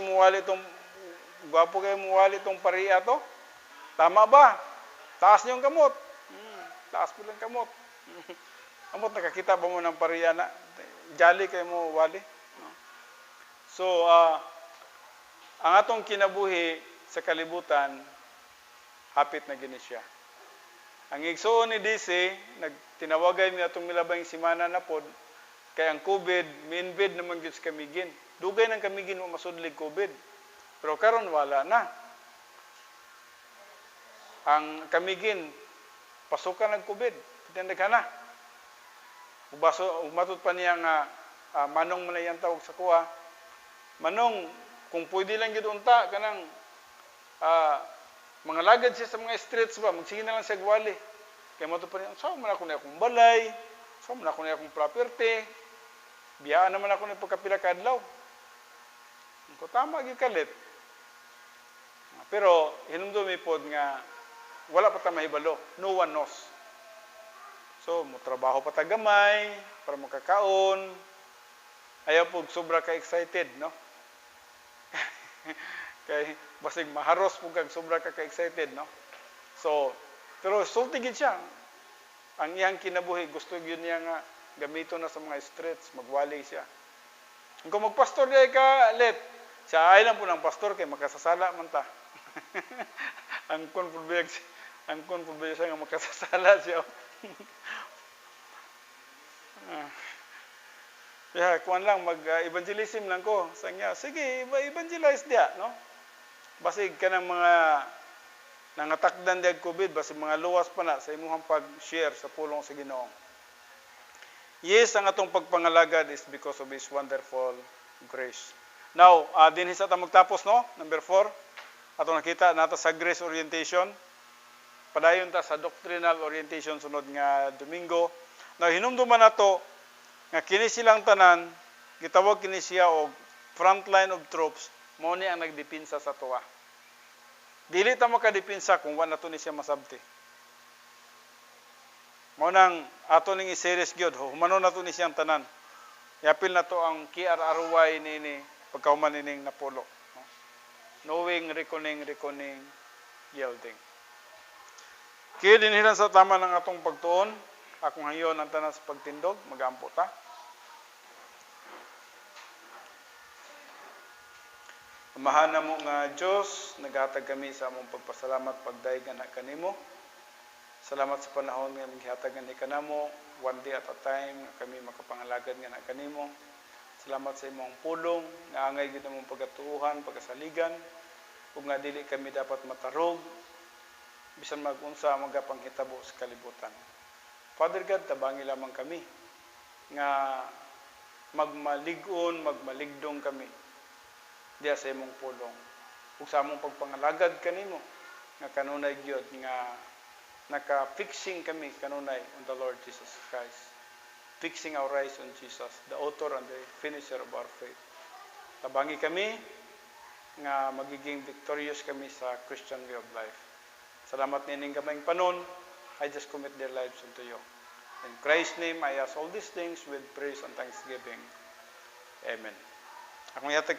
muwali tong pariya to. Tama ba? Taas niyo ang kamot. Taas po lang kamot. Amot, nakakita ba mo ng pariya na? Jolly kayo mo wali. So, ang atong kinabuhi sa kalibutan, hapit na gini siya. Ang igsoon ni DC, nagtinawagan niya itong milabang simana na pod, kaya ang COVID, minbid naman yun sa kamigin. Dugay ng kamigin mo masudlig COVID. Pero karon wala na. Ang kamigin, pasukan ng COVID. Tindag ka na. Umatod pa niya nga, manong man na tawag sa kuha. Manong, kung pwede lang yun unta, kanang, mga lagad siya sa mga streets ba, magsige na lang siya gwali. Kaya matod pa niya, saan man ako na akong balay, saan man ako na akong property, biyaan naman ako na pagkapila kadlaw. Kung tama, gikalit. Pero, hinumdumi pod nga, wala pa ta mahibalo. No one knows. So, trabaho pa ta gamay, para makakaon. Ayaw po, sobra ka-excited, no? Kay, basig maharos po kag sobra ka-excited, no? So, pero sultigid siya. Ang iyang kinabuhi, gusto yun niya nga gamito na sa mga streets, magwali siya. Kung magpastor diay ka, let, siya ay lang po ng pastor, kay makasasala man ta. ang konpubiyag siya nga makasasala siya. Kaya, kuwan lang, mag-evangelism lang ko. Sanya, sige, evangelize diya, no? Basig ka ng mga nangatakdan diya COVID, basig mga luwas pa na sa imuhang pag-share sa pulong sa Ginoong. Yes, ang atong pagpangalagad is because of His wonderful grace. Now, din sa ta magtapos, no? Number 4. Atong nakita nato sa grace orientation. Padayon ta sa doctrinal orientation sunod nga Domingo. Now, hinumduman nato nga kini silang tanan, gitawag kini siya og frontline of troops, mao ni ang nagdepinsa sa tuwa. Dili ta makadepinsa kung wala to ni siya masabti. Mao nang ato ning i-series gyud, humanon na to ni siyang tanan. Yapil na to ang KRRY nini pagkauman nining napulo. No? Knowing, reckoning, yielding. Kaya dinhilan sa tama ng atong pagtuon, akong hayon ang tanan sa pagtindog, magampo ta. Amahan na mo nga Diyos, naghatag kami sa among pagpasalamat pagdaig nga kanimo. Salamat sa panahon nga maghihatag nga ni kanamo, one day at a time, nga kami makapangalagad nga kanimo. Salamat sa imong pulong, nga angay gid among pagatuuhan, pagkasaligan, ug nga dili kami dapat matarog, bisan mag-unsa magapanghitabo sa kalibutan. Father God, tabangi lamang kami nga magmalig-on, magmaligdong kami diya sa imong pulong. Ug sa among pagpangalagad kanimo nga kanunay gyud nga naka-fixing kami kanunay on the Lord Jesus Christ. Fixing our eyes on Jesus, the author and the finisher of our faith. Tabangi kami nga magiging victorious kami sa Christian way of life. Salamat nining gamayng panon. I just commit their lives unto you. In Christ's name, I ask all these things with praise and thanksgiving. Amen. Akong yatag